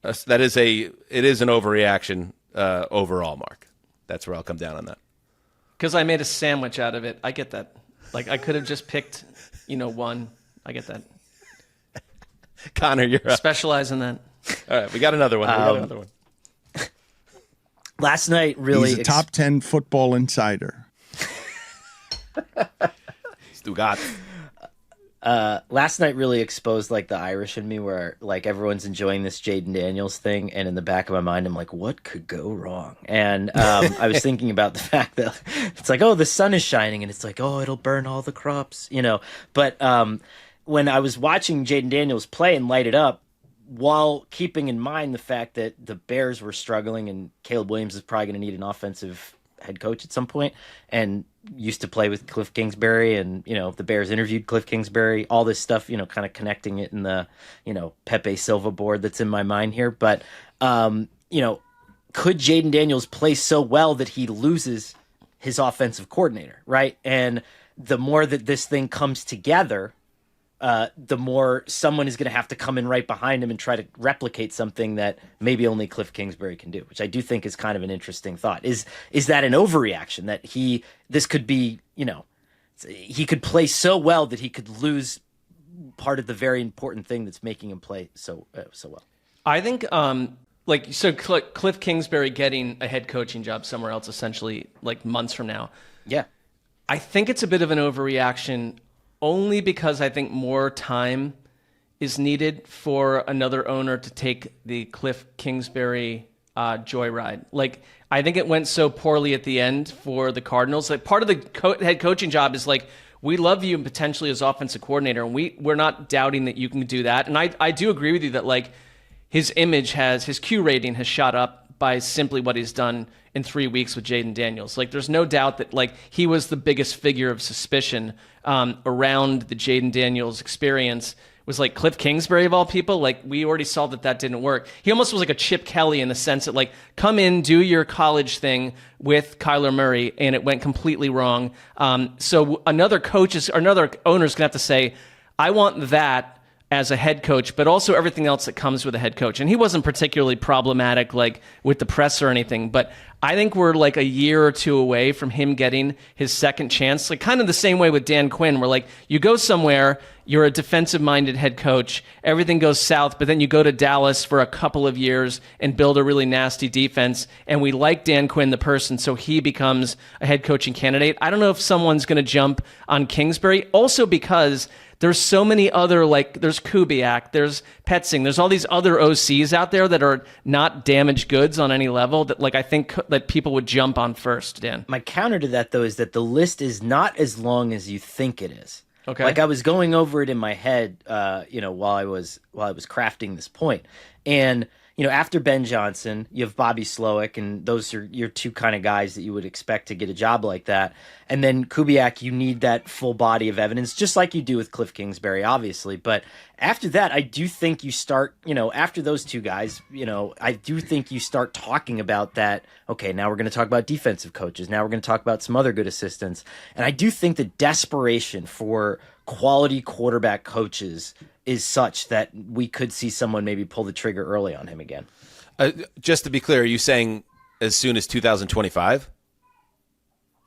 it is an overreaction overall, Mark. That's where I'll come down on that. Because I made a sandwich out of it. I get that. Like, I could have just picked, one. I get that. Connor, you're up. Specialize in that. All right, we got another one. Last night, really... He's a top 10 football insider. Stugat. Last night really exposed like the Irish in me, where like everyone's enjoying this Jaden Daniels thing, and in the back of my mind I'm like, what could go wrong? And I was thinking about the fact that it's like, oh, the sun is shining, and it's like, oh, it'll burn all the crops, But when I was watching Jaden Daniels play and light it up, while keeping in mind the fact that the Bears were struggling and Caleb Williams is probably going to need an offensive head coach at some point, and used to play with Kliff Kingsbury, and the Bears interviewed Kliff Kingsbury, all this stuff, kind of connecting it in the Pepe Silva board that's in my mind here. But could Jaden Daniels play so well that he loses his offensive coordinator, right? And the more that this thing comes together, the more someone is going to have to come in right behind him and try to replicate something that maybe only Kliff Kingsbury can do, which I do think is kind of an interesting thought. Is that an overreaction that this could be, he could play so well that he could lose part of the very important thing that's making him play so well? I think Kliff Kingsbury getting a head coaching job somewhere else essentially like months from now. Yeah. I think it's a bit of an overreaction only because I think more time is needed for another owner to take the Kliff Kingsbury joyride. Like, I think it went so poorly at the end for the Cardinals. Like, part of the head coaching job is like, we love you potentially as offensive coordinator, and we're not doubting that you can do that. And I do agree with you that like his Q rating has shot up by simply what he's done in 3 weeks with Jaden Daniels. Like, there's no doubt that like he was the biggest figure of suspicion around the Jaden Daniels experience. Was like Kliff Kingsbury of all people. Like, we already saw that didn't work. He almost was like a Chip Kelly in the sense that like, come in, do your college thing with Kyler Murray, and it went completely wrong. So another owner's gonna have to say, I want that as a head coach, but also everything else that comes with a head coach. And he wasn't particularly problematic like with the press or anything, but I think we're like a year or two away from him getting his second chance. Like, kind of the same way with Dan Quinn, where like you go somewhere, you're a defensive-minded head coach, everything goes south, but then you go to Dallas for a couple of years and build a really nasty defense, and we like Dan Quinn, the person, so he becomes a head coaching candidate. I don't know if someone's going to jump on Kingsbury, also because there's so many other, like, there's Kubiak, there's Petzing, there's all these other OCs out there that are not damaged goods on any level that, like, I think that people would jump on first, Dan. My counter to that, though, is that the list is not as long as you think it is. Okay. Like, I was going over it in my head, while I was crafting this point. And, after Ben Johnson, you have Bobby Slowick, and those are your two kind of guys that you would expect to get a job like that. And then Kubiak, you need that full body of evidence, just like you do with Kliff Kingsbury, obviously. But after that, I do think you start, after those two guys, I do think you start talking about that. Okay, now we're going to talk about defensive coaches. Now we're going to talk about some other good assistants. And I do think the desperation for quality quarterback coaches is such that we could see someone maybe pull the trigger early on him again. Just to be clear, are you saying as soon as 2025?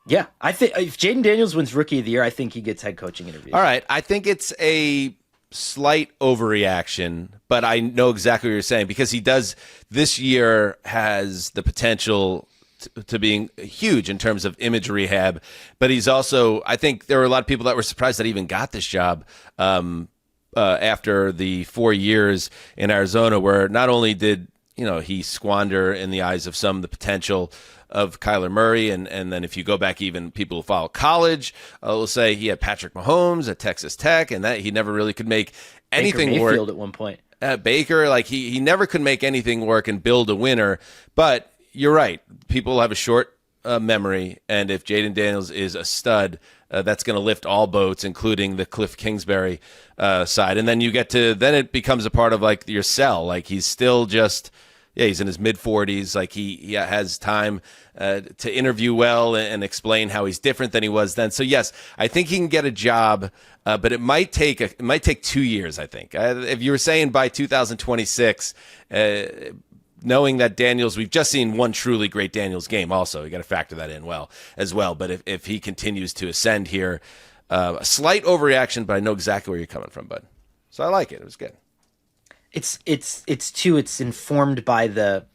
Yeah, I think if Jaden Daniels wins Rookie of the Year, I think he gets head coaching interviews. All right, I think it's a slight overreaction, but I know exactly what you're saying because he does. This year has the potential to being huge in terms of image rehab, but he's also. I think there were a lot of people that were surprised that he even got this job. After the 4 years in Arizona, where not only did he squander in the eyes of some the potential of Kyler Murray, and then if you go back, even people who follow college will say he had Patrick Mahomes at Texas Tech, and that he never really could make anything Baker Mayfield work. At one point, Baker, like he never could make anything work and build a winner. But you're right, people have a short memory, and if Jaden Daniels is a stud, that's going to lift all boats, including the Kliff Kingsbury side. And then then it becomes a part of like your sell. Like he's still just, he's in his mid 40s. Like he has time to interview well and explain how he's different than he was then. So yes, I think he can get a job, but it might take 2 years. I think if you were saying by 2026. Knowing that Daniels, we've just seen one truly great Daniels game also. You got to factor that in as well. But if he continues to ascend here, a slight overreaction, but I know exactly where you're coming from, bud. So I like it. It was good. It's informed by the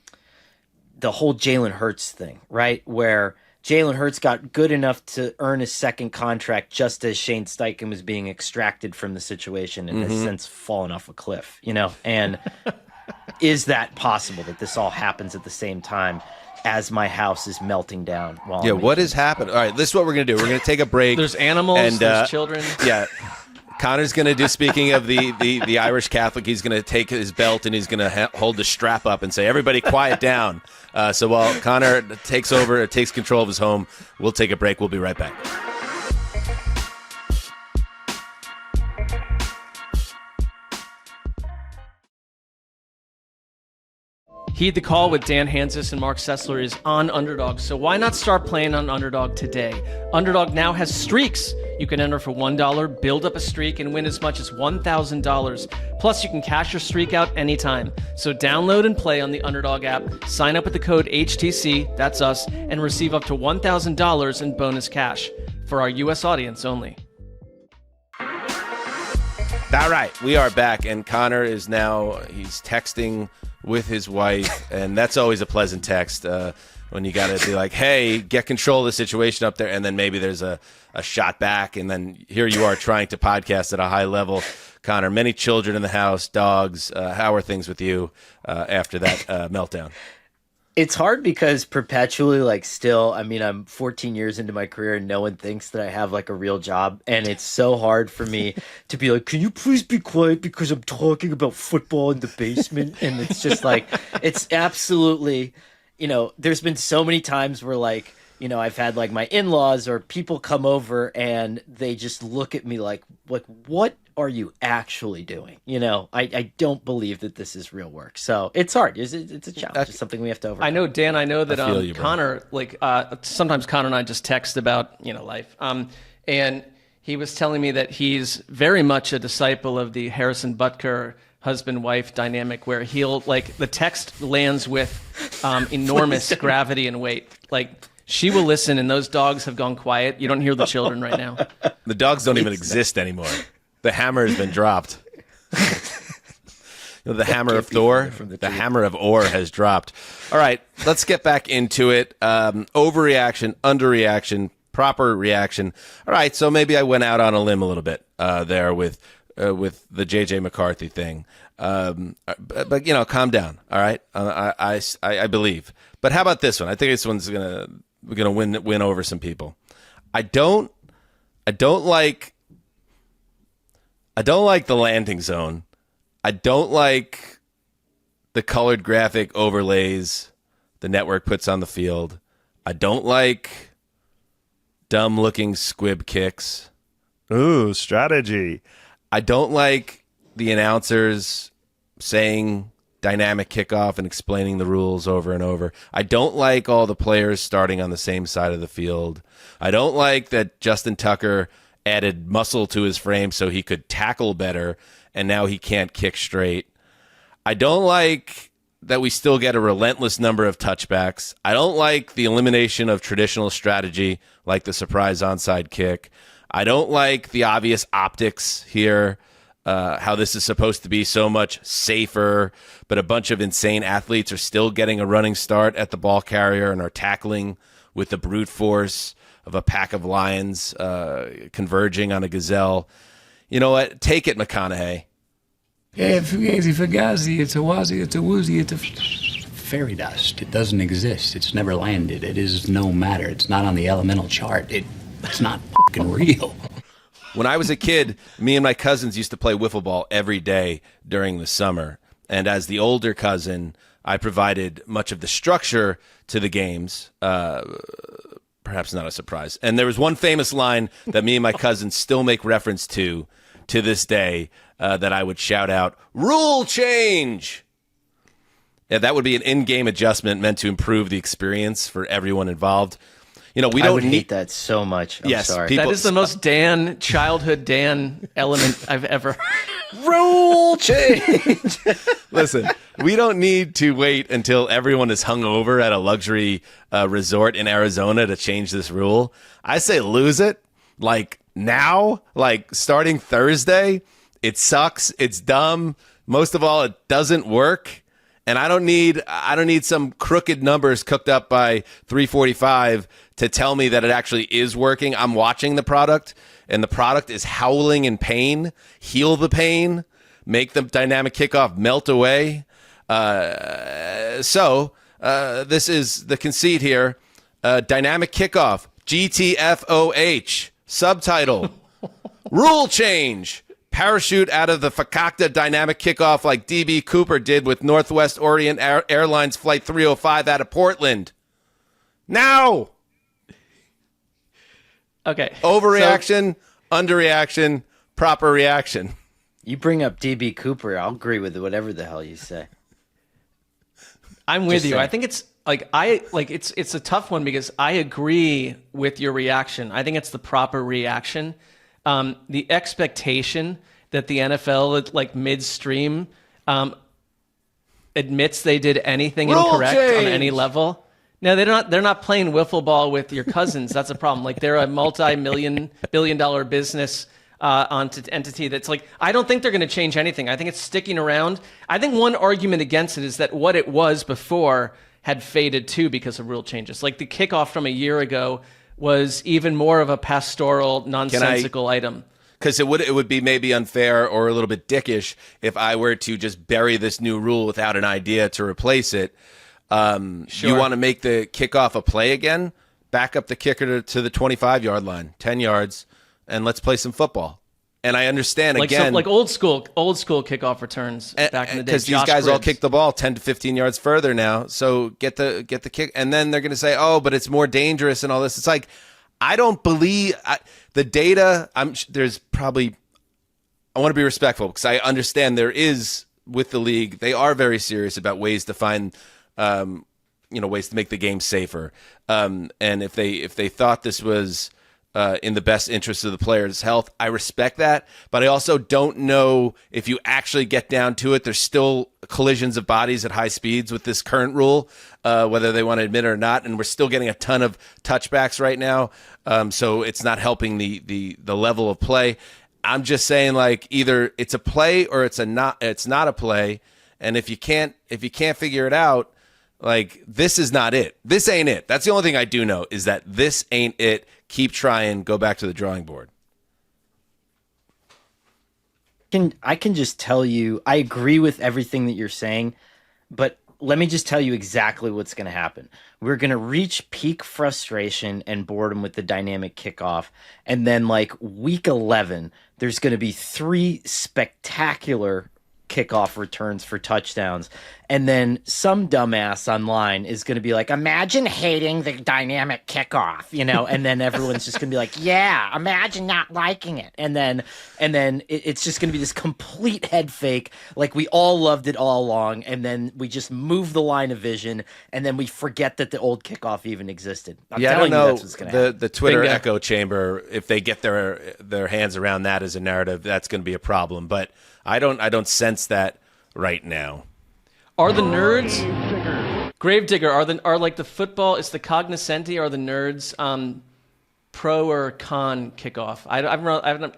whole Jalen Hurts thing, right? Where Jalen Hurts got good enough to earn his second contract just as Shane Steichen was being extracted from the situation and has since fallen off a cliff, and is that possible that this all happens at the same time as my house is melting down? What is happening? All right, this is what we're going to do. We're going to take a break. There's animals, and there's children. Yeah. Conor's going to do, speaking of the Irish Catholic, he's going to take his belt and he's going to hold the strap up and say, everybody quiet down. So while Conor takes control of his home, we'll take a break. We'll be right back. Heed the Call with Dan Hanzus and Marc Sessler is on Underdog, so why not start playing on Underdog today? Underdog now has streaks. You can enter for $1, build up a streak, and win as much as $1,000. Plus, you can cash your streak out anytime. So download and play on the Underdog app, sign up with the code HTC, that's us, and receive up to $1,000 in bonus cash for our U.S. audience only. All right, we are back, and Conor is now, he's texting with his wife, and that's always a pleasant text when you got to be like, hey, get control of the situation up there, and then maybe there's a shot back, and then here you are trying to podcast at a high level. Conor, many children in the house, dogs. How are things with you after that meltdown? It's hard because perpetually, like, still, I mean, I'm 14 years into my career and no one thinks that I have like a real job. And it's so hard for me to be like, can you please be quiet because I'm talking about football in the basement? And it's just like, it's absolutely, you know, there's been so many times where, like, you know, I've had like my in-laws or people come over and they just look at me like what are you actually doing? You know, I don't believe that this is real work. So it's hard. It's a challenge. It's something we have to overcome. I know, Dan, I know that you, Conor, like, sometimes Conor and I just text about, you know, life. And he was telling me that he's very much a disciple of the Harrison Butker husband-wife dynamic, where he'll, like, the text lands with enormous gravity and weight. Like, she will listen, and those dogs have gone quiet. You don't hear the children right now. The dogs don't even exist anymore. The hammer has been dropped. You know, the hammer of Thor, the hammer of Orr has dropped. All right, let's get back into it. Overreaction, underreaction, proper reaction. All right, so maybe I went out on a limb a little bit there with the J.J. McCarthy thing. But you know, calm down. All right, I believe. But how about this one? I think this one's gonna win over some people. I don't like the landing zone. I don't like the colored graphic overlays the network puts on the field. I don't like dumb-looking squib kicks. Ooh, strategy. I don't like the announcers saying dynamic kickoff and explaining the rules over and over. I don't like all the players starting on the same side of the field. I don't like that Justin Tucker added muscle to his frame so he could tackle better, and now he can't kick straight. I don't like that we still get a relentless number of touchbacks. I don't like the elimination of traditional strategy like the surprise onside kick. I don't like the obvious optics here, how this is supposed to be so much safer, but a bunch of insane athletes are still getting a running start at the ball carrier and are tackling with the brute force of a pack of lions converging on a gazelle. You know what? Take it, McConaughey. Yeah, fugazi, fugazi, it's a wazi, it's a woozy, it's a fairy dust. It doesn't exist. It's never landed. It is no matter. It's not on the elemental chart. It's not fucking real. When I was a kid, me and my cousins used to play wiffle ball every day during the summer. And as the older cousin, I provided much of the structure to the games. Perhaps not a surprise. And there was one famous line that me and my cousins still make reference to this day that I would shout out, "Rule change!" Yeah, that would be an in-game adjustment meant to improve the experience for everyone involved. You know, we don't hate that so much. I'm sorry. That is the most childhood Dan element I've ever heard. Rule change. Listen, we don't need to wait until everyone is hungover at a luxury resort in Arizona to change this rule. I say lose it, like now, like starting Thursday. It sucks. It's dumb. Most of all, it doesn't work. And I don't need some crooked numbers cooked up by 345 to tell me that it actually is working. I'm watching the product, and the product is howling in pain. Heal the pain. Make the dynamic kickoff melt away. So this is the conceit here. Dynamic kickoff. GTFOH. Subtitle. Rule change. Parachute out of the Fakakta dynamic kickoff like D.B. Cooper did with Northwest Orient Airlines Flight 305 out of Portland. Now! Okay. Overreaction, underreaction, proper reaction. You bring up D.B. Cooper, I'll agree with whatever the hell you say. I'm with Just you. saying. I think it's it's a tough one because I agree with your reaction. I think it's the proper reaction. The expectation that the NFL like midstream admits they did anything incorrect on any level. No, they're not playing wiffle ball with your cousins. That's a problem. Like they're a multi-billion-dollar business entity that's like, I don't think they're going to change anything. I think it's sticking around. I think one argument against it is that what it was before had faded too because of rule changes. Like the kickoff from a year ago was even more of a pastoral, nonsensical item. Because it would be maybe unfair or a little bit dickish if I were to just bury this new rule without an idea to replace it. Sure. You want to make the kickoff a play again? Back up the kicker to the 25-yard line, 10 yards, and let's play some football. And I understand again, like old school kickoff returns back in the day. Because these guys all kick the ball 10 to 15 yards further now. So get the kick, and then they're going to say, "Oh, but it's more dangerous and all this." It's like I don't believe the data. There's probably. I want to be respectful because I understand there is with the league. They are very serious about ways to find, ways to make the game safer. And if they thought this was in the best interest of the player's health, I respect that. But I also don't know if you actually get down to it. There's still collisions of bodies at high speeds with this current rule, whether they want to admit it or not. And we're still getting a ton of touchbacks right now. So it's not helping the level of play. I'm just saying, like, either it's a play or it's not a play. And if you can't figure it out, like, this is not it. This ain't it. That's the only thing I do know is that this ain't it. Keep trying. Go back to the drawing board. I can just tell you, I agree with everything that you're saying, but let me just tell you exactly what's going to happen. We're going to reach peak frustration and boredom with the dynamic kickoff. And then like week 11, there's going to be 3 spectacular kickoff returns for touchdowns. And then some dumbass online is going to be like, imagine hating the dynamic kickoff, and then everyone's just going to be like, yeah, imagine not liking it. And then it's just going to be this complete head fake. Like we all loved it all along. And then we just move the line of vision and then we forget that the old kickoff even existed. I'm telling you that's what's going to happen. The Twitter echo chamber, if they get their hands around that as a narrative, that's going to be a problem. But I don't sense that right now. Are the nerds Gravedigger? Are like the football? Is the cognoscenti? Are the nerds pro or con kickoff? I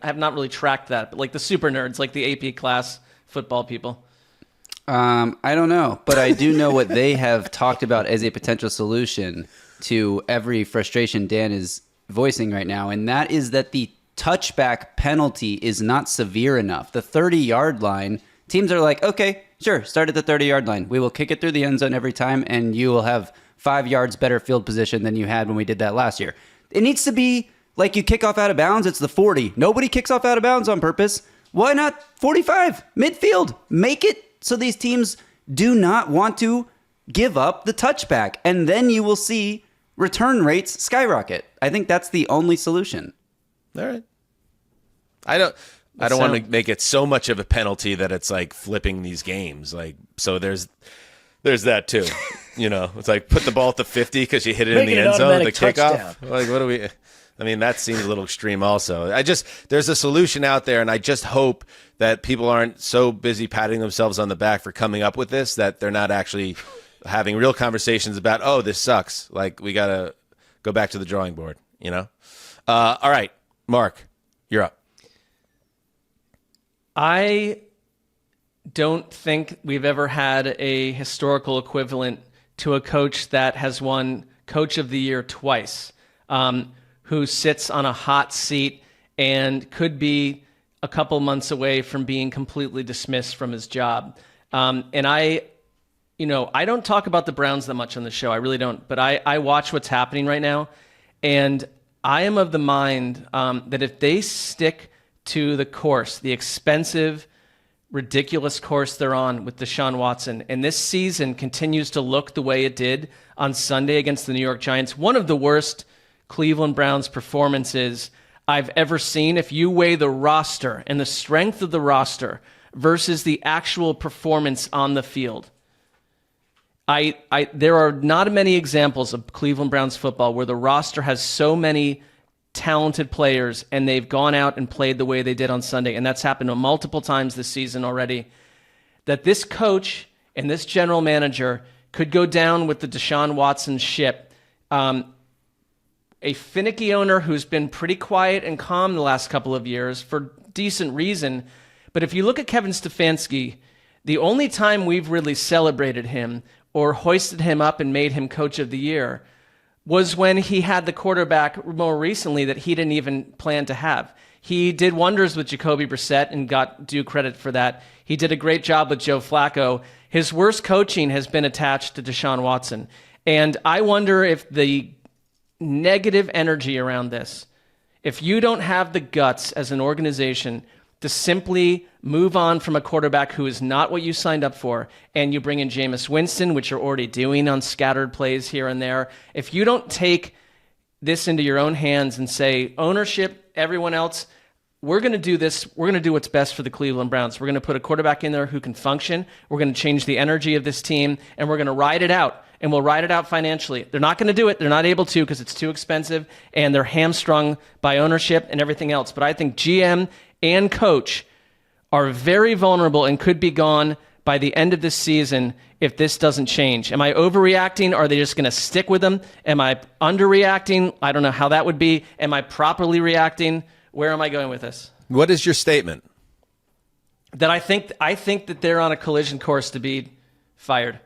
have not really tracked that, but like the super nerds, like the AP class football people. I don't know, but I do know what they have talked about as a potential solution to every frustration Dan is voicing right now, and that is that the touchback penalty is not severe enough. The 30-yard line, teams are like, okay, sure, start at the 30-yard line. We will kick it through the end zone every time, and you will have 5 yards better field position than you had when we did that last year. It needs to be like you kick off out of bounds, it's the 40. Nobody kicks off out of bounds on purpose. Why not 45? Midfield. Make it so these teams do not want to give up the touchback, and then you will see return rates skyrocket. I think that's the only solution. All right. I don't want to make it so much of a penalty that it's like flipping these games. Like, so there's that too. It's like put the ball at the 50 because you hit it in the end zone, the kickoff. Like, what do we? I mean, that seems a little extreme. Also, there's a solution out there, and I just hope that people aren't so busy patting themselves on the back for coming up with this that they're not actually having real conversations about, oh, this sucks. Like, we gotta go back to the drawing board. All right. Mark, you're up. I don't think we've ever had a historical equivalent to a coach that has won Coach of the Year twice, who sits on a hot seat and could be a couple months away from being completely dismissed from his job. And I don't talk about the Browns that much on the show. I really don't. But I watch what's happening right now, and I am of the mind that if they stick to the course, the expensive, ridiculous course they're on with Deshaun Watson, and this season continues to look the way it did on Sunday against the New York Giants, one of the worst Cleveland Browns performances I've ever seen. If you weigh the roster and the strength of the roster versus the actual performance on the field, There are not many examples of Cleveland Browns football where the roster has so many talented players and they've gone out and played the way they did on Sunday, and that's happened multiple times this season already, that this coach and this general manager could go down with the Deshaun Watson ship. A finicky owner who's been pretty quiet and calm the last couple of years for decent reason. But if you look at Kevin Stefanski, the only time we've really celebrated him or hoisted him up and made him coach of the year was when he had the quarterback more recently that he didn't even plan to have. He did wonders with Jacoby Brissett and got due credit for that. He did a great job with Joe Flacco. His worst coaching has been attached to Deshaun Watson. And I wonder if the negative energy around this, if you don't have the guts as an organization to simply move on from a quarterback who is not what you signed up for, and you bring in Jameis Winston, which you're already doing on scattered plays here and there, if you don't take this into your own hands and say, ownership, everyone else, we're going to do this, we're going to do what's best for the Cleveland Browns. We're going to put a quarterback in there who can function, we're going to change the energy of this team, and we're going to ride it out. And we'll ride it out financially. They're not going to do it. They're not able to because it's too expensive, and they're hamstrung by ownership and everything else. But I think GM and coach are very vulnerable and could be gone by the end of this season if this doesn't change. Am I overreacting? Are they just going to stick with them? Am I underreacting? I don't know how that would be. Am I properly reacting? Where am I going with this? What is your statement? That I think that they're on a collision course to be fired.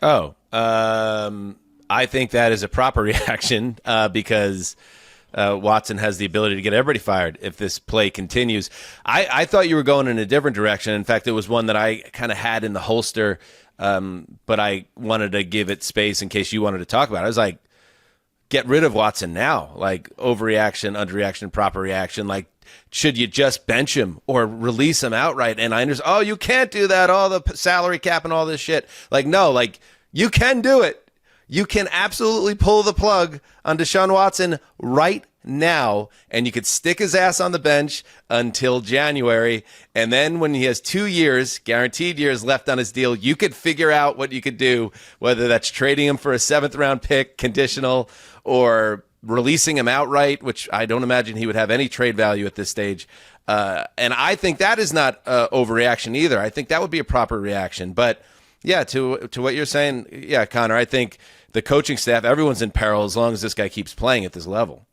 Oh, I think that is a proper reaction because Watson has the ability to get everybody fired if this play continues. I thought you were going in a different direction. In fact, it was one that I kind of had in the holster, but I wanted to give it space in case you wanted to talk about it. I was like, get rid of Watson now. Like, overreaction, underreaction, proper reaction. Like, should you just bench him or release him outright? And I understand, oh, you can't do that, all the salary cap and all this shit. Like, no, like, you can do it. You can absolutely pull the plug on Deshaun Watson right now, and you could stick his ass on the bench until January. And then when he has 2 years, guaranteed years left on his deal, you could figure out what you could do, whether that's trading him for a 7th-round pick, conditional, or releasing him outright, which I don't imagine he would have any trade value at this stage. And I think that is not overreaction either. I think that would be a proper reaction. But, yeah, to what you're saying, yeah, Connor, I think the coaching staff, everyone's in peril as long as this guy keeps playing at this level.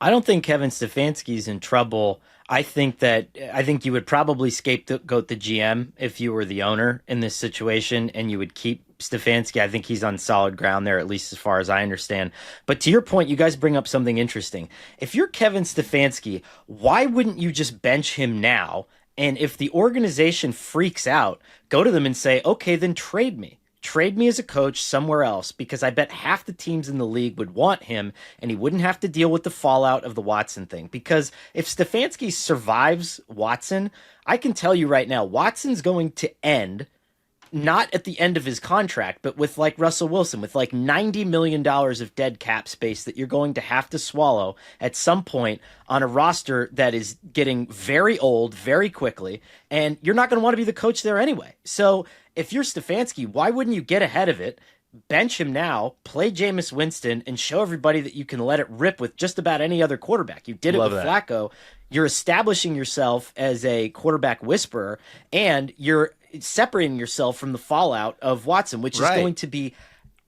I don't think Kevin Stefanski's in trouble. I think you would probably scapegoat the GM if you were the owner in this situation, and you would keep Stefanski. I think he's on solid ground there, at least as far as I understand. But to your point, you guys bring up something interesting. If you're Kevin Stefanski, why wouldn't you just bench him now? And if the organization freaks out, go to them and say, okay, then trade me. Trade me as a coach somewhere else, because I bet half the teams in the league would want him, and he wouldn't have to deal with the fallout of the Watson thing. Because if Stefanski survives Watson, I can tell you right now, Watson's going to end, not at the end of his contract, but with like Russell Wilson, with like $90 million of dead cap space that you're going to have to swallow at some point on a roster that is getting very old very quickly, and you're not going to want to be the coach there anyway. So if you're Stefanski, why wouldn't you get ahead of it, bench him now, play Jameis Winston, and show everybody that you can let it rip with just about any other quarterback? You did it with Flacco. You're establishing yourself as a quarterback whisperer, and you're separating yourself from the fallout of Watson, which is going to be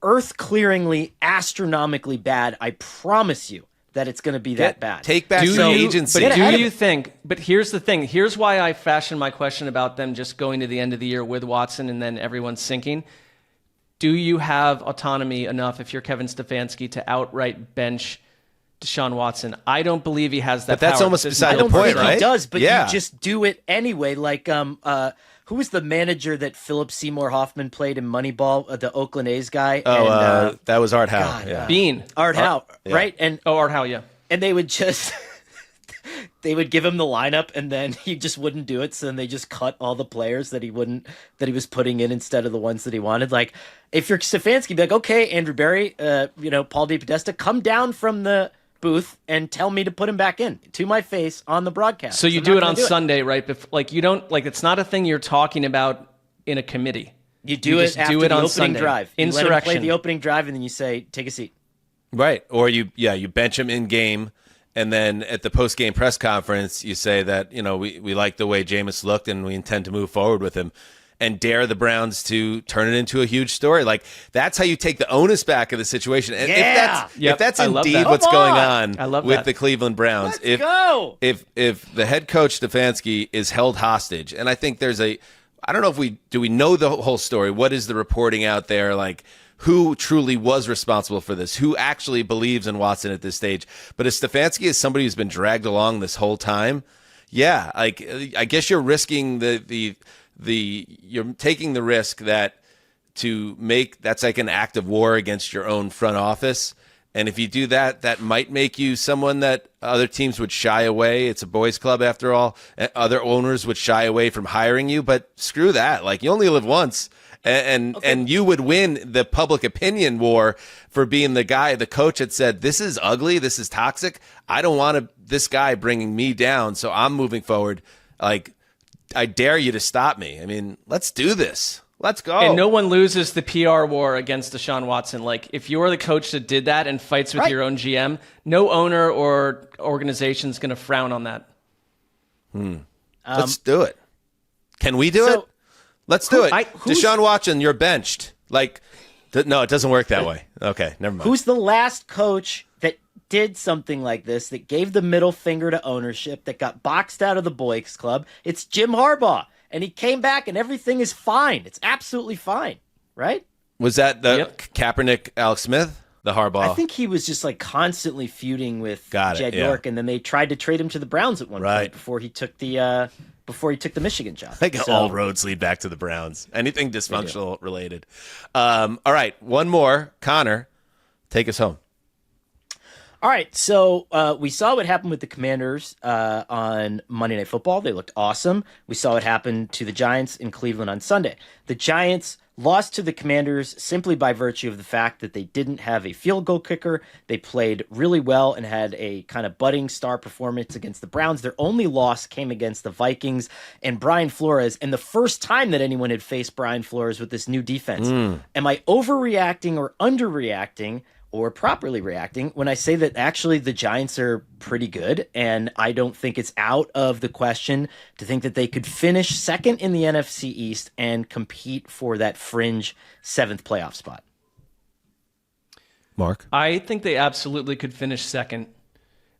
earth-clearingly, astronomically bad. I promise you that it's going to be that bad. Take back your agency. But do you think, but here's the thing, here's why I fashioned my question about them just going to the end of the year with Watson and then everyone sinking. Do you have autonomy enough, if you're Kevin Stefanski, to outright bench Deshaun Watson? I don't believe he has that But that's power. almost beside the point, right? He does, but you just do it anyway. Like, who was the manager that Philip Seymour Hoffman played in Moneyball, the Oakland A's guy? That was Art Howe. Art Howe, right? And Art Howe, yeah. And they would just they would give him the lineup, and then he just wouldn't do it. So then they just cut all the players that he was putting in instead of the ones that he wanted. Like, if you're Stefanski, be like, okay, Andrew Berry, Paul DePodesta, come down from the booth and tell me to put him back in to my face on the broadcast. So you do it on Sunday, right? Like, you don't, like, it's not a thing you're talking about in a committee. You do it just after do it the on opening Sunday. drive. You let him Insurrection. play the opening drive, and then you say, take a seat. Right. Or you bench him in game, and then at the post game press conference, you say that, we like the way Jameis looked and we intend to move forward with him, and dare the Browns to turn it into a huge story. Like, that's how you take the onus back of the situation. And if that's I love indeed that. what's Come going on. on I love with that. the Cleveland Browns, Let's go. if the head coach Stefanski is held hostage, and I think I don't know if do we know the whole story? What is the reporting out there? Like, who truly was responsible for this? Who actually believes in Watson at this stage? But if Stefanski is somebody who's been dragged along this whole time, yeah, like, I guess you're risking you're taking the risk that's like an act of war against your own front office. And if you do that, that might make you someone that other teams would shy away. It's a boys club after all. Other owners would shy away from hiring you, but screw that. Like, you only live once. And you would win the public opinion war for being the coach that said, this is ugly, this is toxic. I don't want this guy bringing me down, so I'm moving forward. Like, I dare you to stop me. I mean, let's do this. Let's go. And no one loses the PR war against Deshaun Watson. Like, if you're the coach that did that and fights with your own GM, no owner or organization is going to frown on that. Let's do it. Can we do it? Let's do it. Deshaun Watson, you're benched. Like, no, it doesn't work that way. Okay, never mind. Who's the last coach that did something like this, that gave the middle finger to ownership, that got boxed out of the boys club? It's Jim Harbaugh. And he came back, and everything is fine. It's absolutely fine, right? Was that the Kaepernick, Alex Smith, the Harbaugh? I think he was just like constantly feuding with Got it, Jed yeah. York, and then they tried to trade him to the Browns at one point before he took the Michigan job. I think all roads lead back to the Browns. Anything dysfunctional related. All right, one more. Connor, take us home. All right, so we saw what happened with the Commanders on Monday Night Football. They looked awesome. We saw what happened to the Giants in Cleveland on Sunday. The Giants lost to the Commanders simply by virtue of the fact that they didn't have a field goal kicker. They played really well and had a kind of budding star performance against the Browns. Their only loss came against the Vikings and Brian Flores, and the first time that anyone had faced Brian Flores with this new defense. Am I overreacting or underreacting or properly reacting when I say that actually the Giants are pretty good, and I don't think it's out of the question to think that they could finish second in the NFC East and compete for that fringe 7th playoff spot? Mark? I think they absolutely could finish second.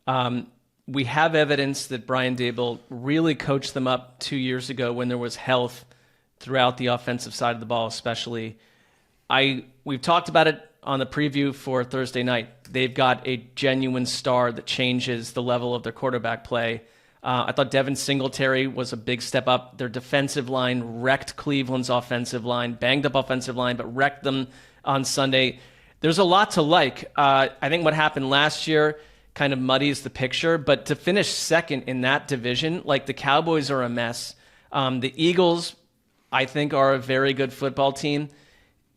We have evidence that Brian Daboll really coached them up 2 years ago when there was health throughout the offensive side of the ball, especially. We've talked about it on the preview for Thursday night. They've got a genuine star that changes the level of their quarterback play. I thought Devin Singletary was a big step up. Their defensive line wrecked Cleveland's offensive line, banged up offensive line, but wrecked them on Sunday. There's a lot to like. I think what happened last year kind of muddies the picture, but to finish second in that division, like, the Cowboys are a mess. The Eagles, I think, are a very good football team.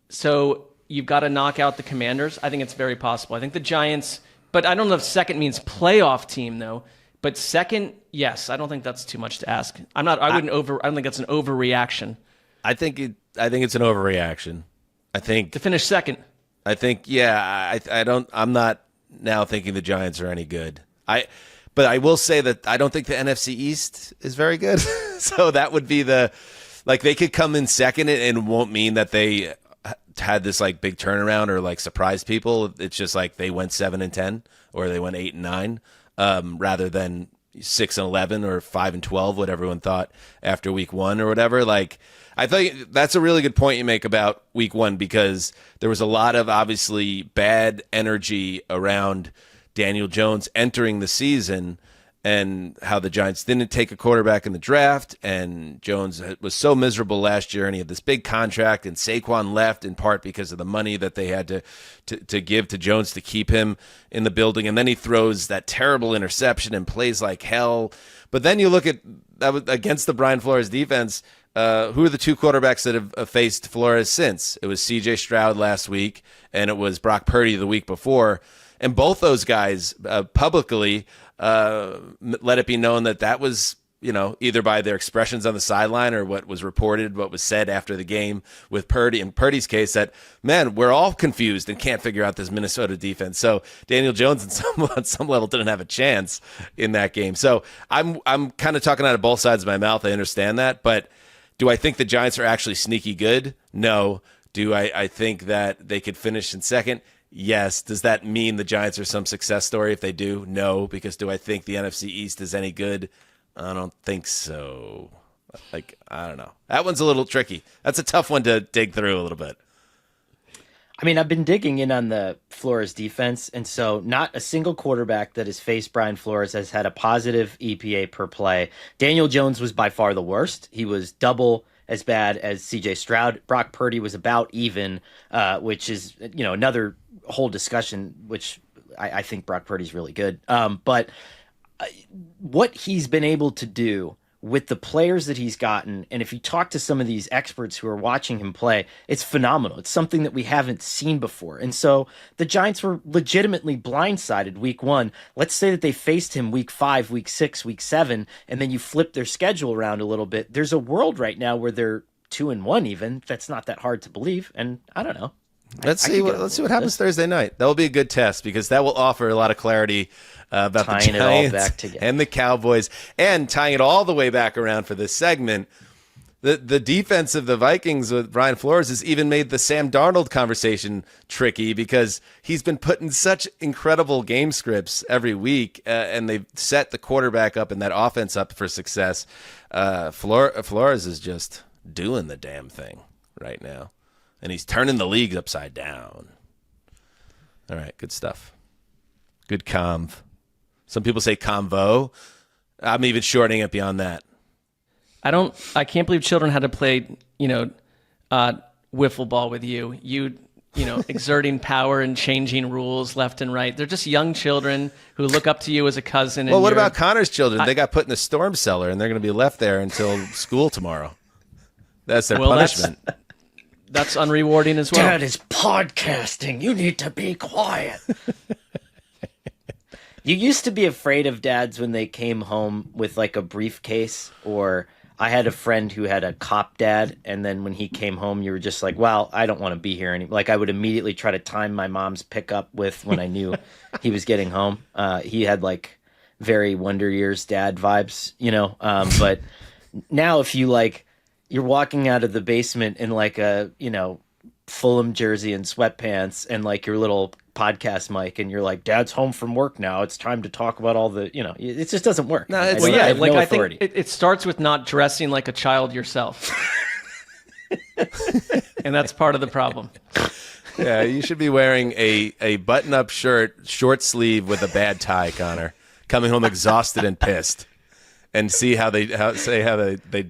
So you've got to knock out the Commanders. I think it's very possible. I think the Giants, but I don't know if second means playoff team though. But second, yes, I don't think that's too much to ask. I don't think that's an overreaction. I think it's an overreaction. I think to finish second. I think, yeah, I'm not now thinking the Giants are any good. But I will say that I don't think the NFC East is very good. So that would be they could come in second and it won't mean that they had this like big turnaround or like surprise people. It's just like they went 7-10 or they went 8-9 rather than 6-11 or 5-12, what everyone thought after week one or whatever. Like, I think that's a really good point you make about week one, because there was a lot of obviously bad energy around Daniel Jones entering the season and how the Giants didn't take a quarterback in the draft, and Jones was so miserable last year, and he had this big contract, and Saquon left in part because of the money that they had to give to Jones to keep him in the building, and then he throws that terrible interception and plays like hell. But then you look at that against the Brian Flores defense. Who are the two quarterbacks that have faced Flores since? It was C.J. Stroud last week, and it was Brock Purdy the week before. And both those guys publicly let it be known that was either by their expressions on the sideline or what was reported, what was said after the game with Purdy. In Purdy's case, that, man, we're all confused and can't figure out this Minnesota defense. So Daniel Jones on some level didn't have a chance in that game. So I'm kind of talking out of both sides of my mouth. I understand that. But do I think the Giants are actually sneaky good? No. Do I think that they could finish in second? Yes. Does that mean the Giants are some success story if they do? No. Because do I think the NFC East is any good? I don't think so. I don't know. That one's a little tricky. That's a tough one to dig through a little bit. I mean, I've been digging in on the Flores defense, and so not a single quarterback that has faced Brian Flores has had a positive EPA per play. Daniel Jones was by far the worst. He was double as bad as C.J. Stroud. Brock Purdy was about even, which is another whole discussion, which I think Brock Purdy's really good. But what he's been able to do with the players that he's gotten, and if you talk to some of these experts who are watching him play, it's phenomenal. It's something that we haven't seen before. And so the Giants were legitimately blindsided week 1. Let's say that they faced him week 5, week 6, week 7, and then you flip their schedule around a little bit. There's a world right now where they're 2-1 even. That's not that hard to believe. And I don't know. Let's see what happens Thursday night. That will be a good test because that will offer a lot of clarity about tying the Giants it all back together. And the Cowboys, and tying it all the way back around for this segment. The defense of the Vikings with Brian Flores has even made the Sam Darnold conversation tricky because he's been putting such incredible game scripts every week, and they've set the quarterback up and that offense up for success. Flores is just doing the damn thing right now. And he's turning the league upside down. All right, good stuff. Good conv. Some people say convo. I'm even shortening it beyond that. I can't believe children had to play, wiffle ball with you. You exerting power and changing rules left and right. They're just young children who look up to you as a cousin. Well, what about Connor's children? They got put in the storm cellar, and they're going to be left there until school tomorrow. That's their punishment. That's unrewarding as well. Dad is podcasting. You need to be quiet. You used to be afraid of dads when they came home with like a briefcase, or I had a friend who had a cop dad, and then when he came home, you were just like, well, I don't want to be here anymore. Like I would immediately try to time my mom's pickup with when I knew he was getting home. He had like very Wonder Years dad vibes, but now if you you're walking out of the basement in like a, Fulham jersey and sweatpants and like your little podcast mic, and you're like, Dad's home from work now. It's time to talk about all the, it just doesn't work. No, I think it starts with not dressing like a child yourself. And that's part of the problem. Yeah, you should be wearing a button-up shirt, short sleeve with a bad tie, Connor. Coming home exhausted and pissed. And see how they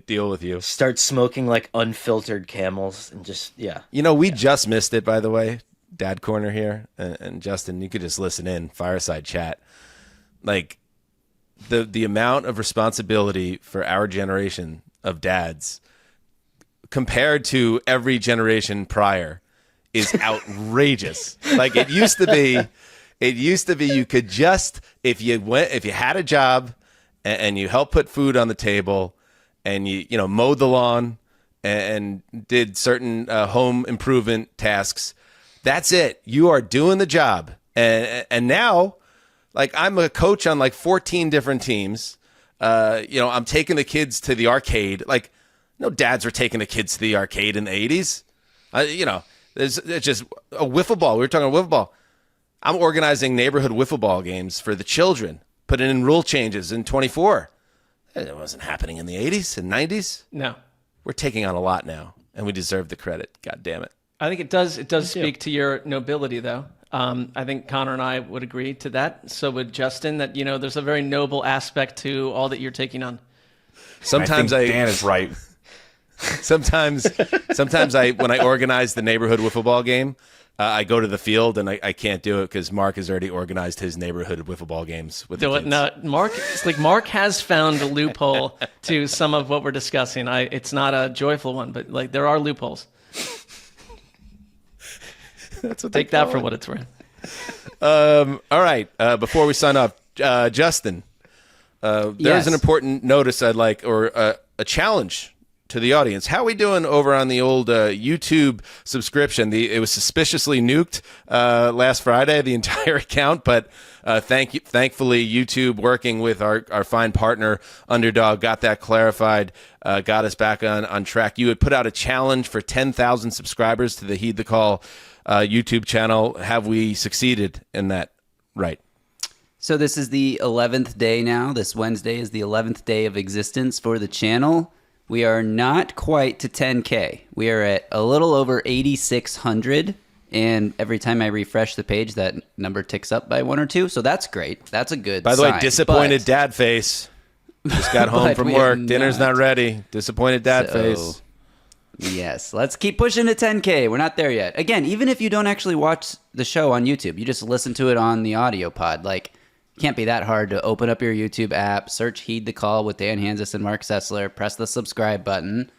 deal with you. Start smoking like unfiltered Camels and just, yeah. We just missed it, by the way. Dad Corner here. And Justin, you could just listen in. Fireside chat. Like, the amount of responsibility for our generation of dads compared to every generation prior is outrageous. Like, it used to be you could just, if you had a job and you helped put food on the table, and you mowed the lawn and did certain home improvement tasks. That's it. You are doing the job. And now, like, I'm a coach on like 14 different teams. I'm taking the kids to the arcade. Like, no dads were taking the kids to the arcade in the 80s. It's just a wiffle ball. We were talking wiffle ball. I'm organizing neighborhood wiffle ball games for the children. Putting in rule changes in 24. It wasn't happening in the 80s and 90s. No. We're taking on a lot now, and we deserve the credit. God damn it. I think it does speak to your nobility, though. I think Connor and I would agree to that. So would Justin, that, there's a very noble aspect to all that you're taking on. Sometimes Dan is right. Sometimes when I organize the neighborhood wiffle ball game, I go to the field and I can't do it because Mark has already organized his neighborhood wiffle ball games with the kids. No, Mark has found a loophole to some of what we're discussing. It's not a joyful one, but like there are loopholes. That's what Take that for what it's worth. All right. Before we sign off, Justin, There's Yes. an important notice I'd like, or a challenge to the audience. How are we doing over on the old YouTube subscription? It was suspiciously nuked last Friday, the entire account, but thankfully YouTube, working with our fine partner Underdog, got that clarified, got us back on track. You had put out a challenge for 10,000 subscribers to the Heed the Call YouTube channel. Have we succeeded in that? Right. So this is the 11th day now. This Wednesday is the 11th day of existence for the channel. We are not quite to 10K. We are at a little over 8,600. And every time I refresh the page, that number ticks up by 1 or 2. So that's great. That's a good By the sign. way, disappointed dad face. Just got home from work. Dinner's not ready. Disappointed dad face. Yes, let's keep pushing to 10K. We're not there yet. Again, even if you don't actually watch the show on YouTube, you just listen to it on the audio pod. Like, can't be that hard to open up your YouTube app, search Heed the Call with Dan Hanzus and Marc Sessler, press the subscribe button,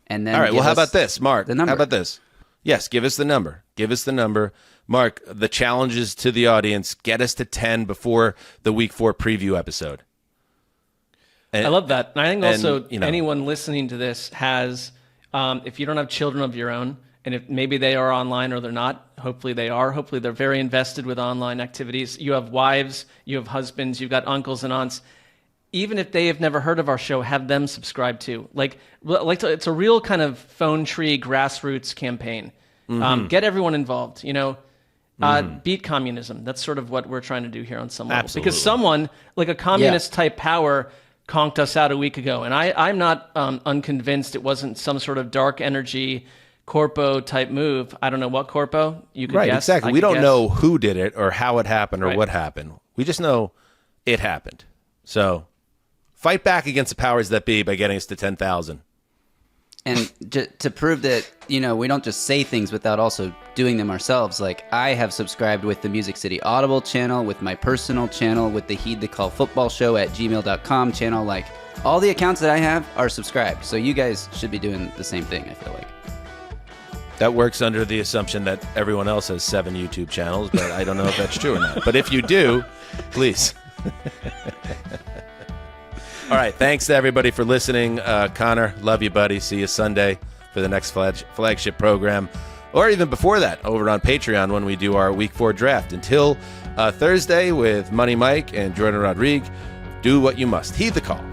and then all right, well, how about this, Mark? How about this? Yes, give us the number. Give us the number. Mark, the challenges to the audience, get us to 10 before the Week 4 preview episode. I love that. And I think also anyone listening to this has, if you don't have children of your own, and if maybe they are online or they're not, hopefully they are. Hopefully they're very invested with online activities. You have wives, you have husbands, you've got uncles and aunts. Even if they have never heard of our show, have them subscribe to. It's a real kind of phone tree grassroots campaign. Get everyone involved. Beat communism. That's sort of what we're trying to do here on some level. Absolutely. Because someone like a communist type power conked us out a week ago, and I'm not unconvinced it wasn't some sort of dark energy corpo type move. I don't know what corpo. You could right, guess. exactly. We don't know who did it or how it happened or Right. what happened. We just know it happened. So fight back against the powers that be by getting us to 10,000. And to prove that, we don't just say things without also doing them ourselves. Like, I have subscribed with the Music City Audible channel, with my personal channel, with the Heed the Call football show at gmail.com channel. Like, all the accounts that I have are subscribed. So you guys should be doing the same thing, I feel like. That works under the assumption that everyone else has 7 YouTube channels, but I don't know if that's true or not. But if you do, please. All right, thanks to everybody for listening. Connor, love you, buddy. See you Sunday for the next flagship program, or even before that over on Patreon when we do our Week 4 draft. Until Thursday with Money Mike and Jordan Rodriguez, do what you must. Heed the call.